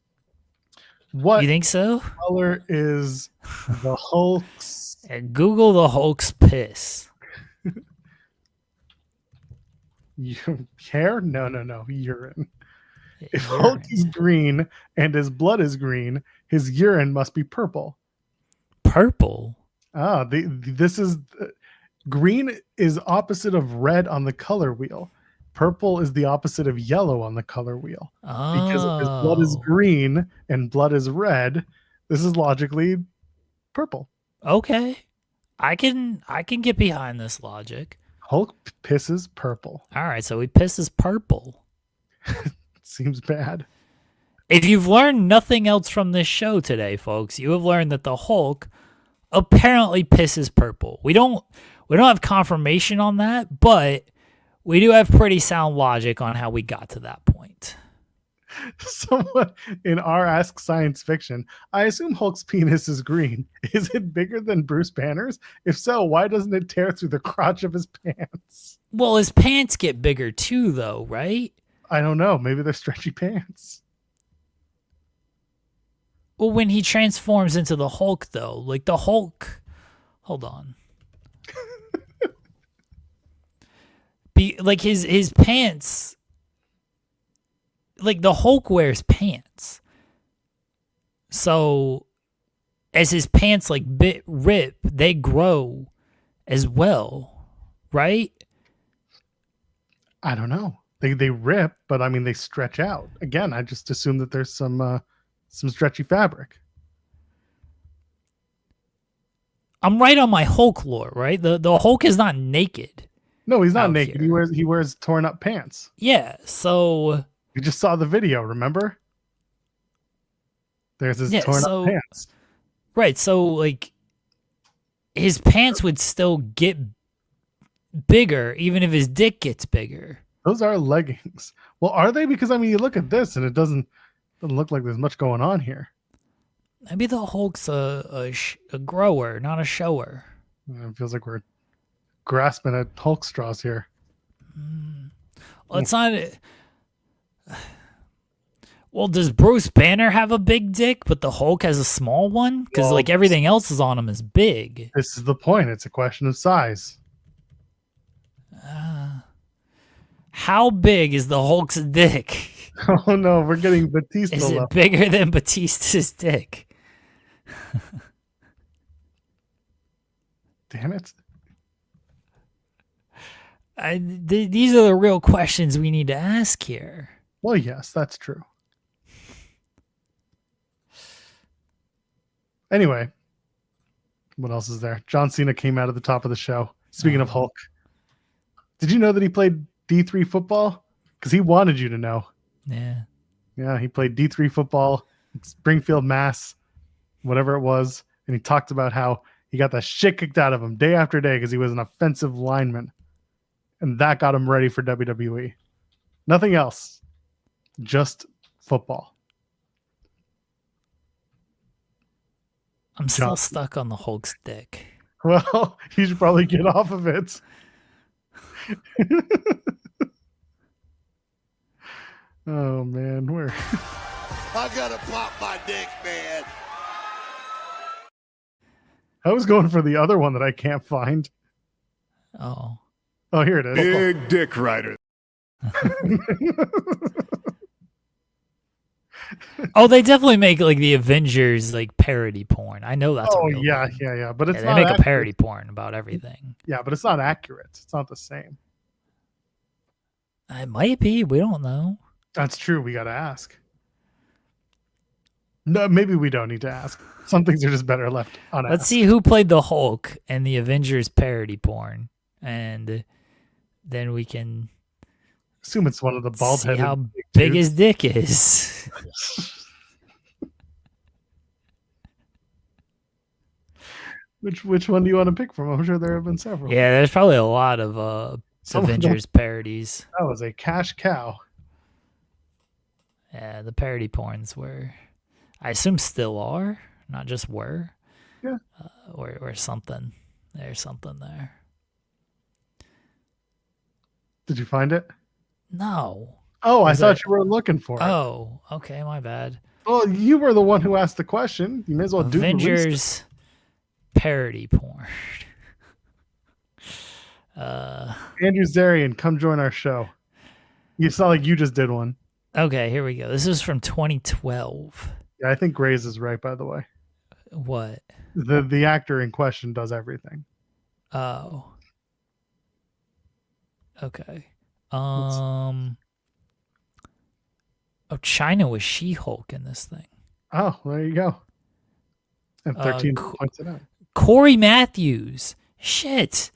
What you think so? color is the Hulk's? Google the Hulk's piss. Hair? No. Urine. If Hulk is green and his blood is green, his urine must be purple. Purple? This is green is opposite of red on the color wheel. Purple is the opposite of yellow on the color wheel. Because if his blood is green and blood is red, this is logically purple. Okay. I can get behind this logic. Hulk pisses purple. All right, so he pisses purple. Seems bad. If you've learned nothing else from this show today, folks, you have learned that the Hulk apparently pisses purple. We don't have confirmation on that, but we do have pretty sound logic on how we got to that point. Someone in our Ask Science Fiction, I assume Hulk's penis is green. Is it bigger than Bruce Banner's? If so, why doesn't it tear through the crotch of his pants? Well, his pants get bigger too, though, right? I don't know. Maybe they're stretchy pants. Well, when he transforms into the Hulk, though, like the Hulk... Hold on. Like his pants... Like the Hulk wears pants. So as his pants rip, they grow as well, right? I don't know. They rip, but I mean they stretch out. Again, I just assume that there's some stretchy fabric. I'm right on my Hulk lore, right? The Hulk is not naked. No, he's not naked. Here. He wears torn up pants. Yeah, so you just saw the video, remember? There's his torn up pants. Right, so like his pants would still get bigger even if his dick gets bigger. Those are leggings. Well, are they? Because I mean, you look at this and it doesn't look like there's much going on here. Maybe the Hulk's a grower, not a shower. It feels like we're grasping at Hulk straws here. Well, it's not. Well, does Bruce Banner have a big dick, but the Hulk has a small one? Because like everything else is on him is big. This is the point. It's a question of size. How big is the Hulk's dick? Oh no, we're getting Batista Is it level. bigger than Batista's dick? Damn it. These are the real questions we need to ask here. Well, yes, that's true. Anyway, what else is there? John Cena came out at the top of the show. Speaking of Hulk, did you know that he played D3 football? Because he wanted you to know. Yeah. Yeah, he played D3 football at Springfield, Mass, whatever it was. And he talked about how he got the shit kicked out of him day after day because he was an offensive lineman. And that got him ready for WWE. Nothing else. Just football. I'm still stuck on the Hulk's dick. Well, you should probably get off of it. Oh, man. Where? I gotta pop my dick, man. I was going for the other one that I can't find. Oh. Oh, here it is. Big dick rider. Oh, they definitely make like the Avengers like parody porn. I know that's. Oh, a real yeah, thing. yeah, yeah. But it's Yeah, not they make accurate. a parody porn about everything. Yeah, but it's not accurate. It's not the same. It might be. We don't know. That's true. We got to ask. No, maybe we don't need to ask. Some things are just better left unasked. Let's see who played the Hulk in the Avengers parody porn, and then we can Assume it's one of the bald see headed. how big his dick is. Which one do you want to pick from? I'm sure there have been several. Yeah, there's probably a lot of Some of them- Avengers parodies. That was a cash cow. Yeah, the parody porns were, I assume, still are, not just were. Yeah. Or something. There's something there. Did you find it? No. Oh, I Was thought it- you were looking for it. Oh, okay, my bad. Well, you were the one who asked the question. You may as well do the research. Avengers parody porn. Andrew Zarian, come join our show. You sound like you just did one. Okay, here we go. This is from 2012. Yeah, I think Grays is right, by the way. What? The actor in question does everything. Oh. Okay. Oh, China was She-Hulk in this thing. Oh, there you go. And 13 cool. points it out. Corey Matthews. Shit.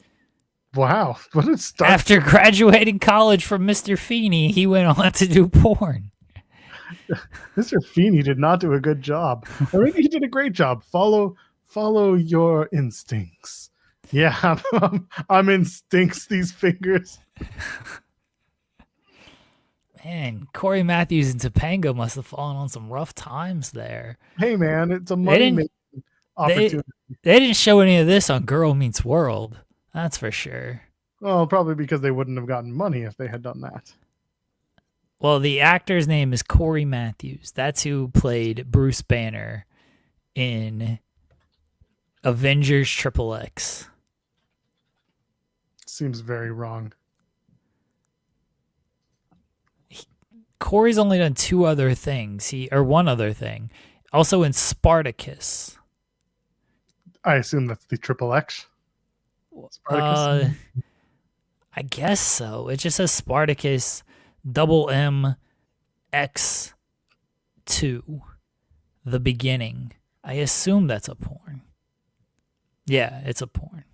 Wow. What a start. After graduating college from Mr. Feeney, he went on to do porn. Mr. Feeney did not do a good job. Or maybe he did a great job. Follow your instincts. Yeah, I'm instincts these fingers. Man, Corey Matthews and Topanga must have fallen on some rough times there. Hey man, it's a They money didn't- making opportunity. They didn't show any of this on Girl Meets World. That's for sure. Well, probably because they wouldn't have gotten money if they had done that. Well, the actor's name is Corey Matthews. That's who played Bruce Banner in Avengers XXX. Seems very wrong. Corey's only done two other things. One other thing. Also in Spartacus. I assume that's the Triple X. Spartacus? I guess so. It just says Spartacus M X 2, the beginning. I assume that's a porn. Yeah, it's a porn.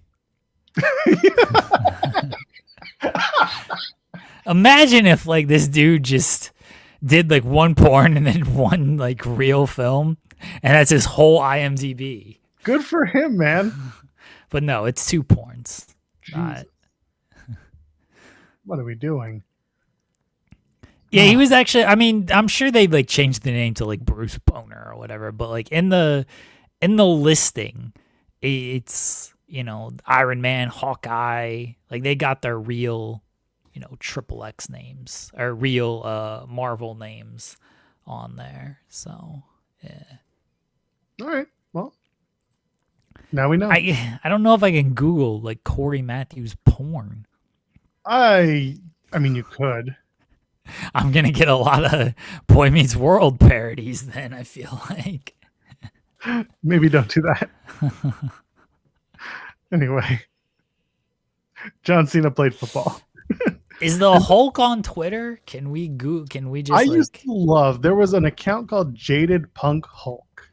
Imagine if like this dude just did like one porn and then one like real film, and that's his whole IMDb. Good for him, man. But no, it's two porns. Jesus. What are we doing? Yeah, he was actually. I mean, I'm sure they like changed the name to like Bruce Boner or whatever, but like in the listing, it's Iron Man, Hawkeye. Like they got their real Triple X names or real Marvel names on there. So yeah. All right. Well, now we know. I don't know if I can Google like Corey Matthews porn. I mean, you could. I'm gonna get a lot of Boy Meets World parodies. Then I feel like. Maybe don't do that. Anyway, John Cena played football. Is the Hulk on Twitter? Can we just I used to love. There was an account called Jaded Punk Hulk,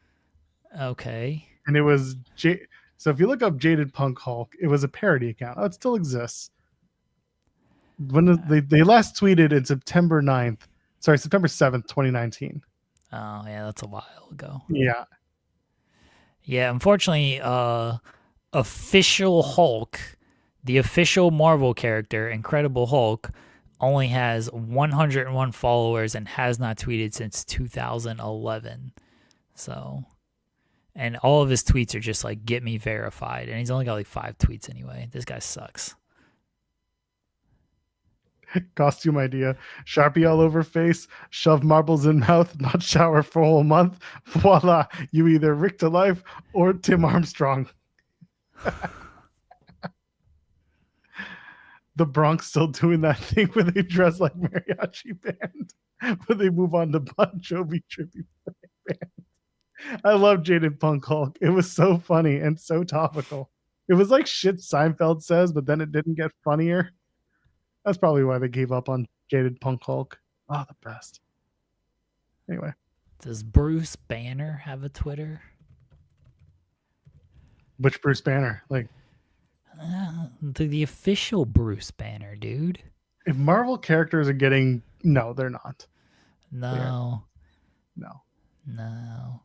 Okay. and it was So if you look up Jaded Punk Hulk, it was a parody account. Oh, it still exists. When they last tweeted in September 7th, 2019. Oh yeah, that's a while ago. Yeah. Yeah, unfortunately, official Hulk, the official Marvel character, Incredible Hulk, only has 101 followers and has not tweeted since 2011. So, and all of his tweets are just like, get me verified. And he's only got like 5 tweets anyway. This guy sucks. Costume idea: Sharpie all over face, shove marbles in mouth, not shower for a whole month. Voila, you either Rick to life or Tim Armstrong. The Bronx still doing that thing where they dress like mariachi band, but they move on to Bon Jovi tribute band. I love Jaded Punk Hulk. It was so funny and so topical. It was like shit Seinfeld says, but then it didn't get funnier. That's probably why they gave up on Jaded Punk Hulk. Oh, the best. Anyway. Does Bruce Banner have a Twitter? Which Bruce Banner? Like, the official Bruce Banner, dude. if Marvel characters are getting... No, they're not. No. No.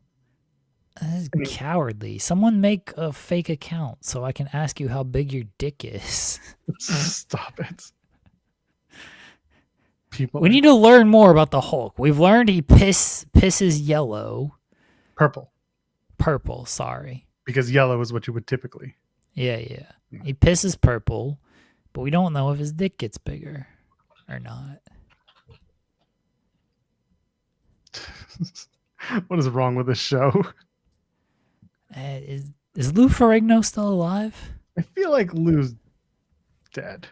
That's cowardly. Someone make a fake account so I can ask you how big your dick is. Stop it. We need to learn more about the Hulk. We've learned he pisses yellow. Purple, sorry. Because yellow is what you would typically. Yeah. He pisses purple, but we don't know if his dick gets bigger or not. What is wrong with this show? Is Lou Ferrigno still alive? I feel like Lou's dead.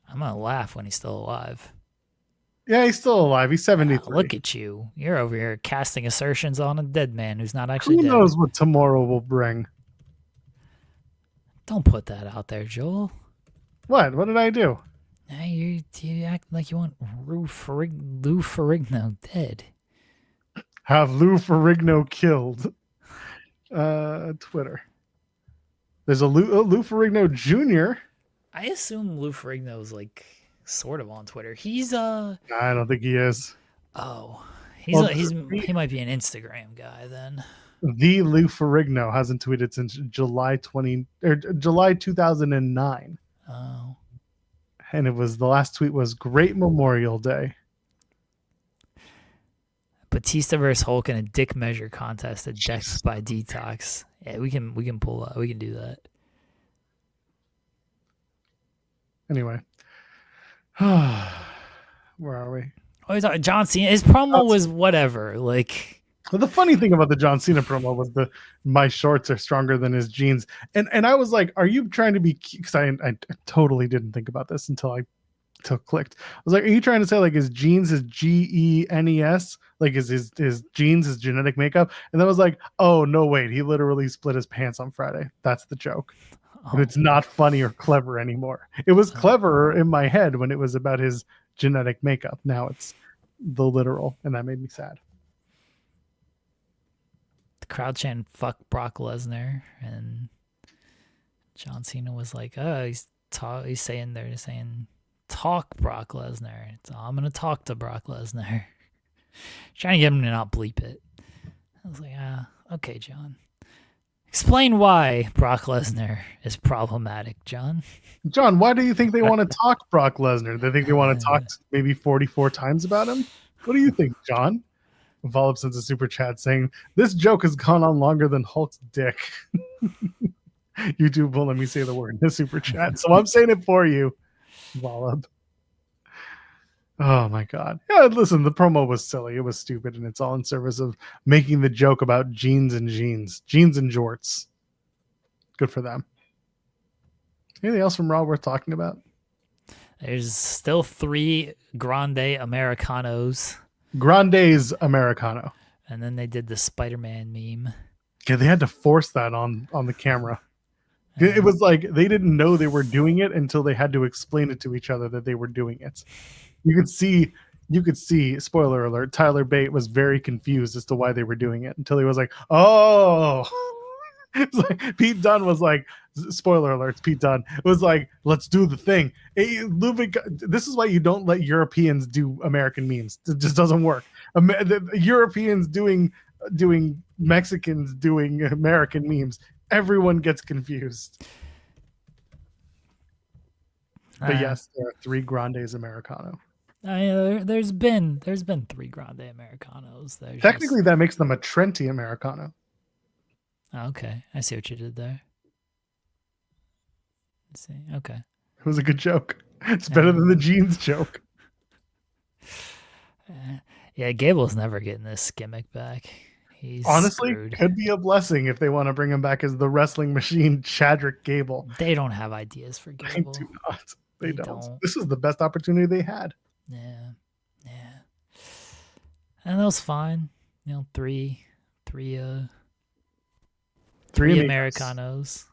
I'm going to laugh when he's still alive. Yeah, he's still alive. He's 73. Look at you. You're over here casting assertions on a dead man who's not actually Who dead. knows what tomorrow will bring? Don't put that out there, Joel. What? What did I do? Now you act like you want Lou Ferrigno dead. Have Lou Ferrigno killed. Twitter. There's a Lou Ferrigno Jr. I assume Lou Ferrigno is like sort of on Twitter. He's I don't think he is. Oh, he might be an Instagram guy then. The Lou Ferrigno hasn't tweeted since July 2009. Oh. And the last tweet was Great Memorial Day. Batista versus Hulk in a dick measure contest at Dex by Detox. Yeah, we can pull that. We can do that. Anyway. Where are we? Oh, he's talking John Cena. His promo was whatever. Like, well, the funny thing about the John Cena promo was my shorts are stronger than his jeans. And I was like, are you trying to be cute? Because I totally didn't think about this until it clicked. I was like, are you trying to say like his genes, his GENES, like his genes, his genetic makeup? And then I was like, oh, no, wait. He literally split his pants on Friday. That's the joke. And it's not funny or clever anymore. It was cleverer in my head when it was about his genetic makeup. Now it's the literal, and that made me sad. The crowd chanted "fuck Brock Lesnar," and John Cena was like, "Oh, he's saying talk Brock Lesnar. I'm gonna talk to Brock Lesnar." Trying to get him to not bleep it. I was like, okay, John. Explain why Brock Lesnar is problematic, John. John, why do you think they want to talk Brock Lesnar? They think they want to talk maybe 44 times about him? What do you think, John? Volop sends a super chat saying, this joke has gone on longer than Hulk's dick. YouTube won't let me say the word in the super chat, so I'm saying it for you, Volop. Oh my God. Yeah, listen, the promo was silly. It was stupid, and it's all in service of making the joke about jeans and jorts. Good for them. Anything else from Raw worth talking about? There's still 3 Grande Americanos. Grande's Americano. And then they did the Spider-Man meme. Yeah, they had to force that on the camera. It was like they didn't know they were doing it until they had to explain it to each other that they were doing it. You could see, spoiler alert, Tyler Bate was very confused as to why they were doing it until he was like, oh. It's like Pete Dunne was like, spoiler alerts, Pete Dunne was like, let's do the thing. Ludwig, this is why you don't let Europeans do American memes. It just doesn't work. The Europeans doing Mexicans doing American memes. Everyone gets confused. But yes, there are 3 Grandes Americano. There's been 3 Grande Americanos. Technically, that makes them a Trenti Americano. Okay, I see what you did there. Let's see. Okay, it was a good joke. It's better than the jeans joke. Yeah, Gable's never getting this gimmick back. He's honestly screwed. Could be a blessing if they want to bring him back as the wrestling machine, Chadrick Gable. They don't have ideas for Gable. They do not. They don't. This is the best opportunity they had. Yeah, and that was fine. 3 Americanos.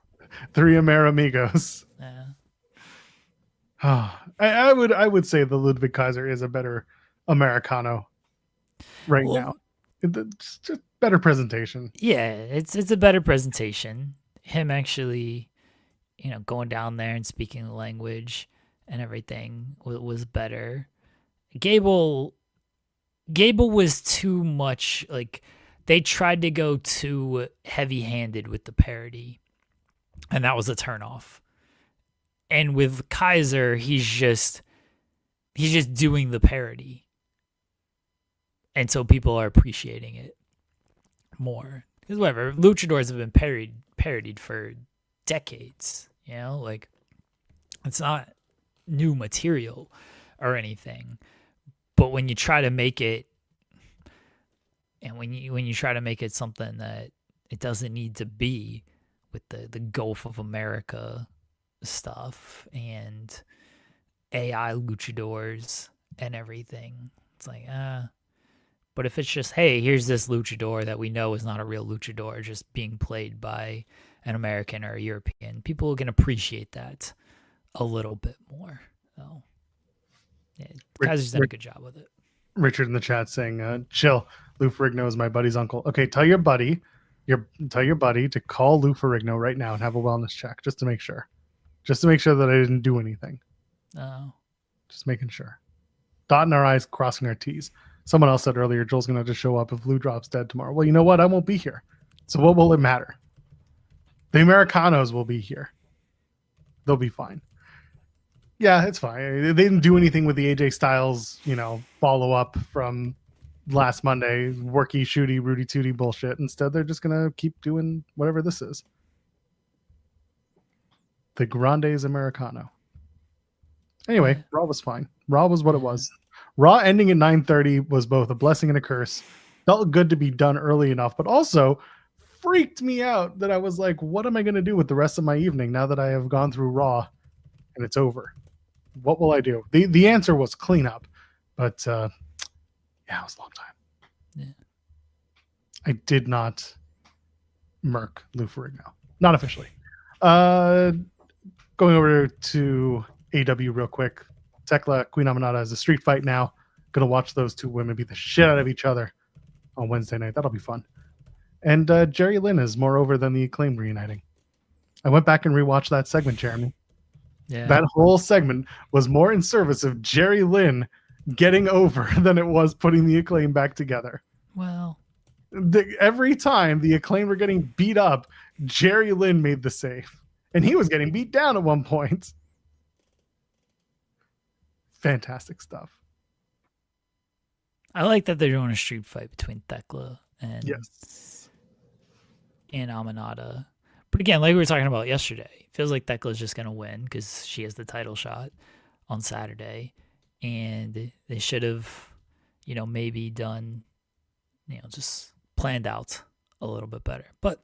3 Amerimigos. Yeah. I would say the Ludwig Kaiser is a better Americano now. It's just better presentation. Yeah, it's a better presentation. Him actually, going down there and speaking the language and everything was better. Gable was too much like. They tried to go too heavy-handed with the parody, and that was a turnoff. And with Kaiser, he's just doing the parody, and so people are appreciating it more. Because whatever, luchadors have been parodied for decades. Like it's not new material or anything. But when you try to make it. And when you try to make it something that it doesn't need to be, with the Gulf of America stuff and AI luchadors and everything, it's like, But if it's just, hey, here's this luchador that we know is not a real luchador, just being played by an American or a European, people can appreciate that a little bit more. So, yeah, Kaiser's done a good job with it. Richard in the chat saying, chill. Lou Ferrigno is my buddy's uncle. Okay, tell your buddy to call Lou Ferrigno right now and have a wellness check just to make sure. Just to make sure that I didn't do anything. Oh. Just making sure. Dotting our I's, crossing our T's. Someone else said earlier, Joel's going to just show up if Lou drops dead tomorrow. Well, you know what? I won't be here. So what will it matter? The Americanos will be here. They'll be fine. Yeah, it's fine. They didn't do anything with the AJ Styles, follow-up from last Monday, worky, shooty, Rudy Tooty bullshit. Instead, they're just going to keep doing whatever this is. The Grandes Americano. Anyway, Raw was fine. Raw was what it was. Raw ending at 9:30 was both a blessing and a curse. Felt good to be done early enough, but also freaked me out that I was like, what am I going to do with the rest of my evening now that I have gone through Raw and it's over? What will I do? The answer was clean up, but it was a long time. Yeah. I did not murk Lou Ferrigno. Not officially. Going over to AEW real quick. Thekla, Queen Aminata has a street fight now. Gonna watch those 2 women beat the shit out of each other on Wednesday night. That'll be fun. And Jerry Lynn is more over than the Acclaim reuniting. I went back and rewatched that segment, Jeremy. Yeah. That whole segment was more in service of Jerry Lynn getting over than it was putting the Acclaim back together. Well, every time the Acclaim were getting beat up, Jerry Lynn made the save. And he was getting beat down at one point. Fantastic stuff. I like that they're doing a street fight between Thekla and Aminata. But again, like we were talking about yesterday, it feels like Thekla's just going to win because she has the title shot on Saturday. And they should have, maybe done, just planned out a little bit better. But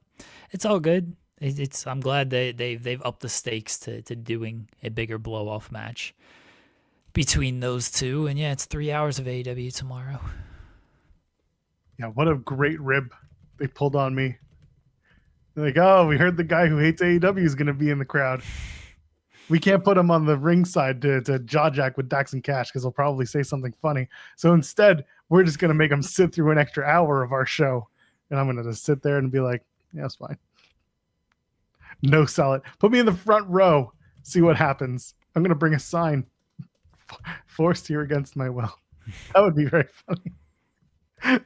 it's all good. I'm glad they've upped the stakes to doing a bigger blow-off match. between those two. And yeah, it's 3 hours of AEW tomorrow. Yeah, what a great rib they pulled on me. They're like, oh, we heard the guy who hates AEW is going to be in the crowd. We can't put him on the ringside to jaw jack with Dax and Cash because he'll probably say something funny. So instead, we're just going to make him sit through an extra hour of our show. And I'm going to just sit there and be like, yeah, it's fine. No sell it. Put me in the front row. See what happens. I'm going to bring a sign. Forced here against my will. That would be very funny.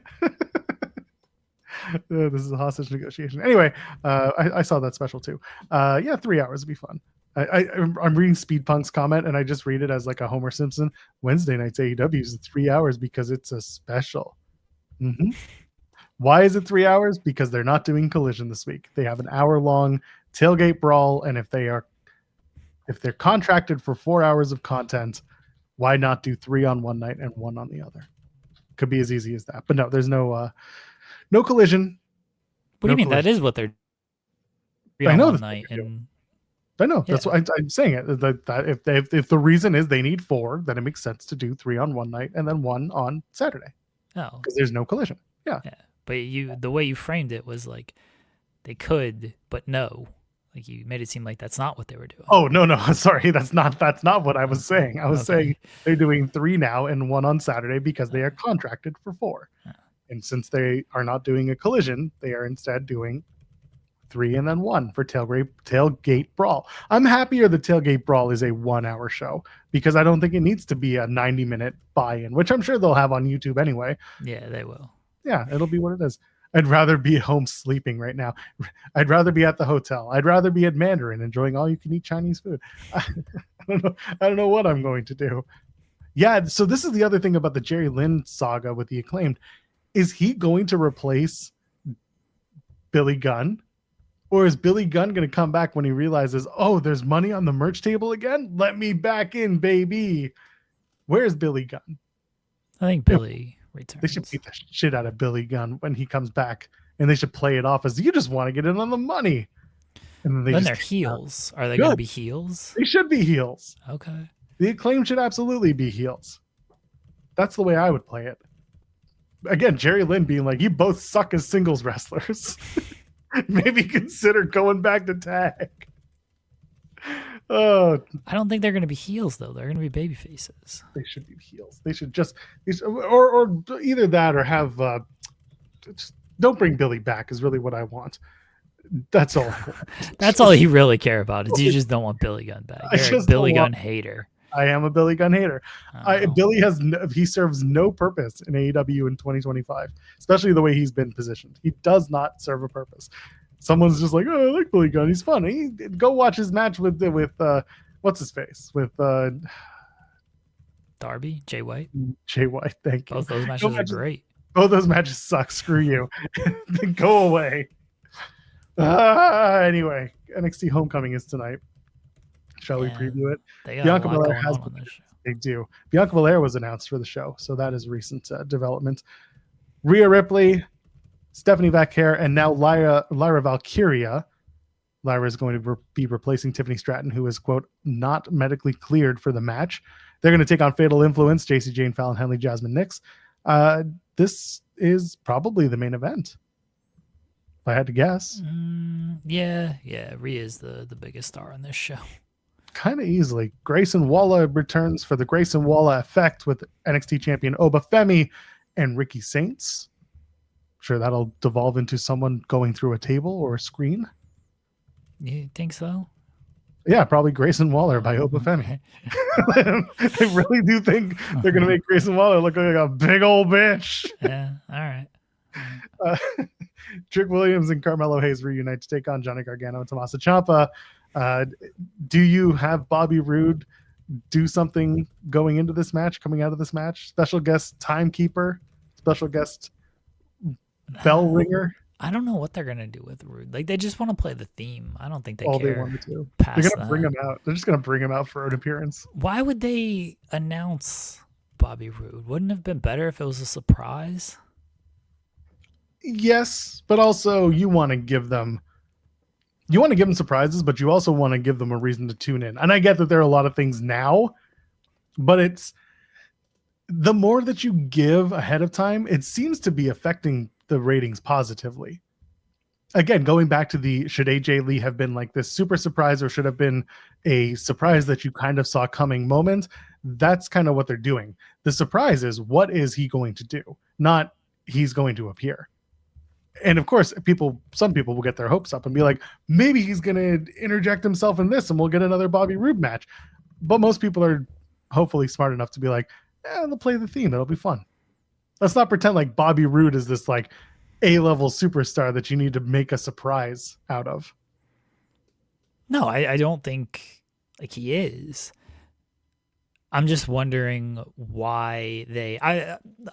This is a hostage negotiation. Anyway, I saw that special too. Yeah, 3 hours would be fun. I'm reading Speed Punk's comment, and I just read it as like a Homer Simpson. Wednesday nights AEW is 3 hours because it's a special. Mm-hmm. Why is it 3 hours? Because they're not doing Collision this week. They have an hour-long tailgate brawl, and if they're contracted for 4 hours of content, why not do 3 on one night and 1 on the other? Could be as easy as that. But no, there's no Collision. What do you mean? Collision. That is what they're doing. I know one night and. I know. That's what I'm saying. It that if the reason is they need 4, then it makes sense to do 3 on one night and then 1 on Saturday. Oh, because there's no Collision. Yeah. But the way you framed it was like they could, but no. Like you made it seem like that's not what they were doing. Oh no, sorry, that's not what I was saying. I was saying they're doing 3 now and 1 on Saturday because they are contracted for 4. And since they are not doing a Collision, they are instead doing 3 and then 1 for tailgate brawl. I'm happier the tailgate brawl is a 1 hour show because I don't think it needs to be a 90-minute buy-in, which I'm sure they'll have on YouTube anyway. Yeah, they will. Yeah, it'll be what it is. I'd rather be home sleeping right now. I'd rather be at the hotel. I'd rather be at Mandarin enjoying all you can eat Chinese food. I don't know what I'm going to do. Yeah, so this is the other thing about the Jerry Lynn saga with the Acclaimed. Is he going to replace Billy Gunn? Or is Billy Gunn going to come back when he realizes, oh, there's money on the merch table again? Let me back in, baby. Where's Billy Gunn? I think Billy returns. They should beat the shit out of Billy Gunn when he comes back. And they should play it off as, you just want to get in on the money. And then they're heels. Are they going to be heels? They should be heels. Okay. The Acclaim should absolutely be heels. That's the way I would play it. Again, Jerry Lynn being like, you both suck as singles wrestlers. Maybe consider going back to tag. Oh, I don't think they're going to be heels though. They're going to be baby faces. They should be heels. They should or either that or have just don't bring Billy back is really what I want. That's all. That's all you really care about is you just don't want Billy Gunn back. You're a Billy Gunn hater. I am a Billy Gunn hater. Billy he serves no purpose in AEW in 2025, especially the way he's been positioned. He does not serve a purpose. Someone's just like, oh, I like Billy Gunn. He's funny. Go watch his match with what's his face with Darby, Jay White. Jay White, thank you. Both those matches are great. Both those matches suck. Screw you. Go away. Anyway, NXT Homecoming is tonight. Shall we preview it? Bianca Belair has on this show. They do. Bianca Belair was announced for the show, so that is recent development. Rhea Ripley, Stephanie Vaquer, and now Lyra Valkyria. Lyra is going to be replacing Tiffany Stratton, who is, quote, not medically cleared for the match. They're going to take on Fatal Influence, JC Jane, Fallon Henley, Jasmine Nix. This is probably the main event, if I had to guess. Yeah. Rhea is the biggest star on this show. Kind of easily. Grayson Waller returns for the Grayson Waller effect with NXT champion Oba Femi and Ricky Saints. Sure, that'll devolve into someone going through a table or a screen. You think so? Yeah, probably Grayson Waller by Oba Femi. I really do think they're going to make Grayson Waller look like a big old bitch. Yeah, all right. Trick Williams and Carmelo Hayes reunite to take on Johnny Gargano and Tommaso Ciampa. Do you have Bobby Roode do something going into this match, coming out of this match? Special guest timekeeper, special guest bell ringer. I don't know what they're gonna do with Roode. Like they just want to play the theme. I don't think they all care. They wanted to. They're gonna bring him out. They're just gonna bring him out for an appearance. Why would they announce Bobby Roode? Wouldn't it have been better if it was a surprise? Yes, but also you want to give them surprises, but you also want to give them a reason to tune in. And I get that there are a lot of things now But it's the more that you give ahead of time, it seems to be affecting the ratings positively. Again, going back to the should AJ Lee have been like this super surprise or should have been a surprise that you kind of saw coming moment, that's kind of what they're doing. The surprise is what is he going to do, not he's going to appear. And of course, some people will get their hopes up and be like, maybe he's going to interject himself in this and we'll get another Bobby Roode match. But most people are hopefully smart enough to be like, they'll play the theme. It'll be fun. Let's not pretend like Bobby Roode is this like A-level superstar that you need to make a surprise out of. No, I don't think like he is. I'm just wondering why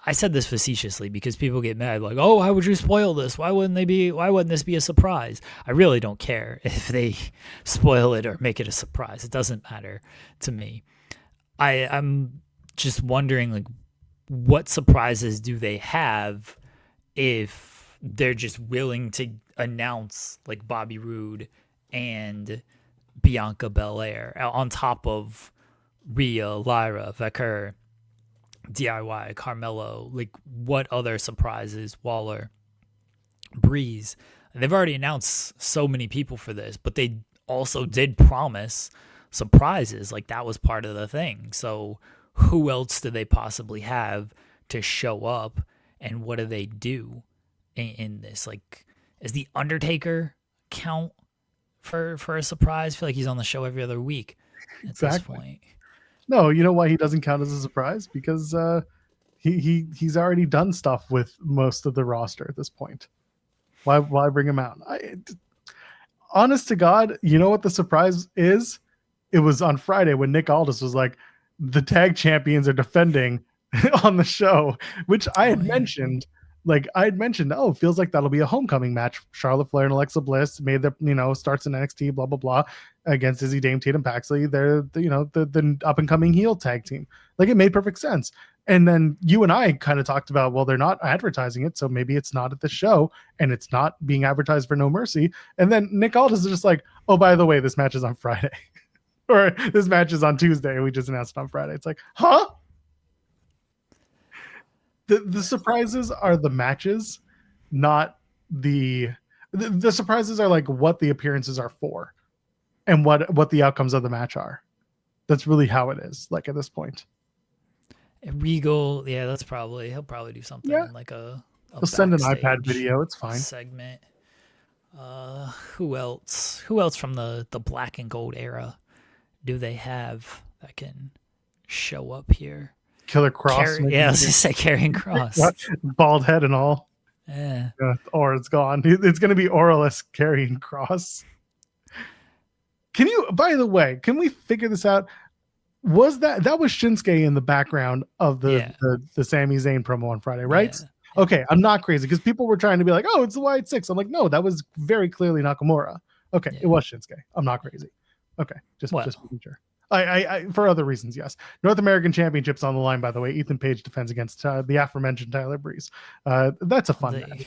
I said this facetiously because people get mad like, oh, why would you spoil this? Why wouldn't this be a surprise? I really don't care if they spoil it or make it a surprise. It doesn't matter to me. I'm just wondering like what surprises do they have if they're just willing to announce like Bobby Roode and Bianca Belair on top of Rhea, Lyra, Vecker, DIY, Carmelo, like what other surprises, Waller, Breeze. They've already announced so many people for this, but they also did promise surprises. Like that was part of the thing. So who else do they possibly have to show up and what do they do in this? Like, is the Undertaker count for a surprise? I feel like he's on the show every other week at this point. No, you know why he doesn't count as a surprise? Because he's already done stuff with most of the roster at this point. Why bring him out? Honest to God, you know what the surprise is? It was on Friday when Nick Aldis was like, the tag champions are defending on the show, which I had mentioned. Like I had mentioned, it feels like that'll be a homecoming match. Charlotte Flair and Alexa Bliss made the, starts in NXT, blah, blah, blah, against Izzy, Dame, Tatum, Paxley. They're, the up and coming heel tag team. Like it made perfect sense. And then you and I kind of talked about, well, they're not advertising it. So maybe it's not at the show and it's not being advertised for No Mercy. And then Nick Aldis is just like, oh, by the way, this match is on Friday or this match is on Tuesday. We just announced it on Friday. It's like, huh? The surprises are the matches, not the surprises are like what the appearances are for and what the outcomes of the match are. That's really how it is, like at this point. Regal, yeah, he'll probably do something like a he'll send an iPad video, it's fine. Segment. Who else from the black and gold era do they have that can show up here? Killer Cross. I was just say Karrion Cross. Bald head and all. Yeah. Or it's gone. It's going to be Oralist Karrion Cross. By the way, can we figure this out? Was that was Shinsuke in the background of the Sami Zayn promo on Friday, right? Yeah. Okay, I'm not crazy because people were trying to be like, oh, it's the White Six. I'm like, no, that was very clearly Nakamura. Okay, It was Shinsuke. I'm not crazy. Okay, just making sure. I for other reasons, yes. North American Championships on the line, by the way. Ethan Page defends against the aforementioned Tyler Breeze. That's a fun match.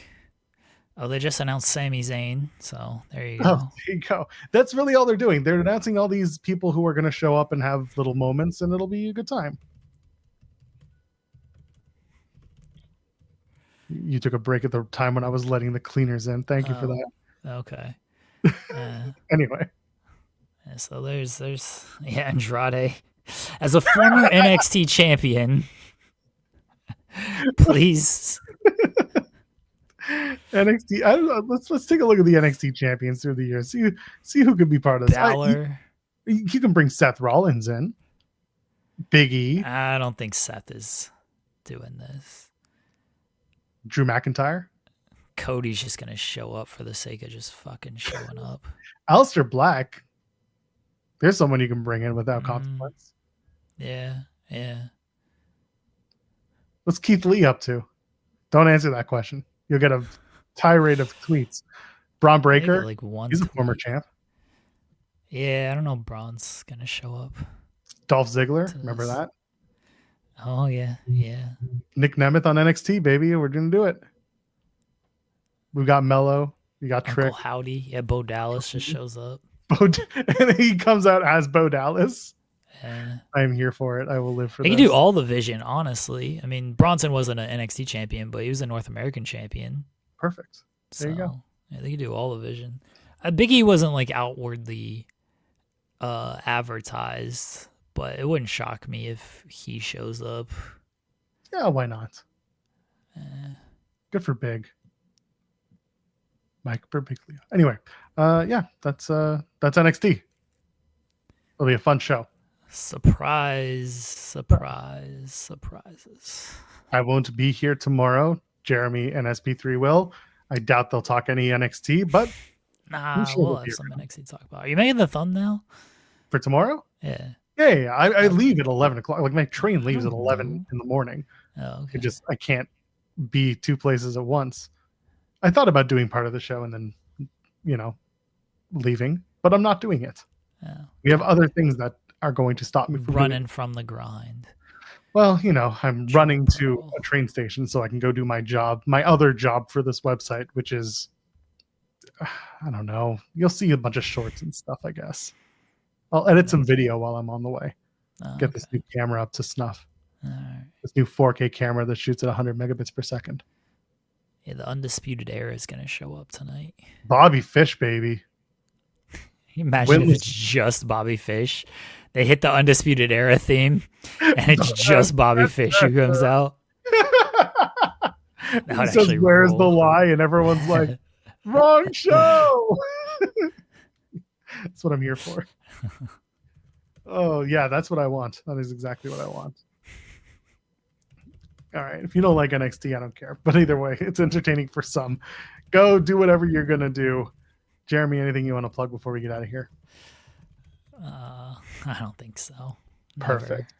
They just announced Sami Zayn, so there you go. Oh, there you go. That's really all they're doing. They're announcing all these people who are going to show up and have little moments, and it'll be a good time. You took a break at the time when I was letting the cleaners in. Thank you for that. Okay. Anyway. So there's Andrade as a former NXT champion. Please. NXT. I don't know. Let's take a look at the NXT champions through the years. See who could be part of this. Balor. You can bring Seth Rollins in. Big E. I don't think Seth is doing this. Drew McIntyre. Cody's just gonna show up for the sake of just fucking showing up. Aleister Black. There's someone you can bring in without consequence. Yeah. What's Keith Lee up to? Don't answer that question. You'll get a tirade of tweets. Braun Breaker, he's a former champ. Yeah, I don't know if Braun's going to show up. Dolph Ziggler, remember that? Oh, yeah. Nick Nemeth on NXT, baby. We're going to do it. We got Mello. You got Trick. Uncle Howdy. Yeah, Bo Dallas just shows up. And he comes out as Bo Dallas. I'm here for it. I will live for They this. could do all the division, honestly. I mean, Bronson wasn't an NXT champion, but he was a North American champion. Perfect. There you go. Yeah, they could do all the division. Big E wasn't like outwardly advertised, but it wouldn't shock me if he shows up. Yeah, why not? Good for Big. Mike Birbiglia. Anyway, yeah, that's NXT. It'll be a fun show. Surprises. I won't be here tomorrow. Jeremy and SP3 will. I doubt they'll talk any NXT, but Nah, sure we'll have some NXT to talk about. Are you making the thumbnail? For tomorrow? Yeah. Yeah. I leave at 11 o'clock. Like my train leaves at 11 in the morning. Oh, okay. I can't be two places at once. I thought about doing part of the show and then, leaving, but I'm not doing it. Oh. We have other things that are going to stop me from running from the grind. Well, I'm running to a train station so I can go do my job, my other job for this website, which is, I don't know. You'll see a bunch of shorts and stuff, I guess. I'll edit some video while I'm on the way. Get this new camera up to snuff. All right. This new 4K camera that shoots at 100 megabits per second. Yeah, the Undisputed Era is going to show up tonight. Bobby Fish, baby. Can you imagine if it's just Bobby Fish? They hit the Undisputed Era theme, and it's just Bobby Fish who comes out. He says, "Where's the lie?" And everyone's like, "Wrong show." That's what I'm here for. Oh, yeah, that's what I want. That is exactly what I want. All right. If you don't like NXT, I don't care. But either way, it's entertaining for some. Go do whatever you're going to do. Jeremy, anything you want to plug before we get out of here? I don't think so. Perfect.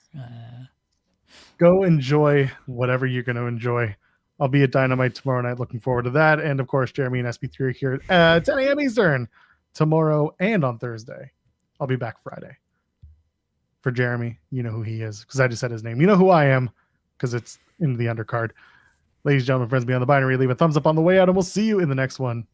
Go enjoy whatever you're going to enjoy. I'll be at Dynamite tomorrow night. Looking forward to that. And, of course, Jeremy and SP3 are here at 10 a.m. Eastern tomorrow and on Thursday. I'll be back Friday. For Jeremy, you know who he is because I just said his name. You know who I am because it's in the undercard. Ladies and gentlemen, friends beyond the binary, leave a thumbs up on the way out, and we'll see you in the next one.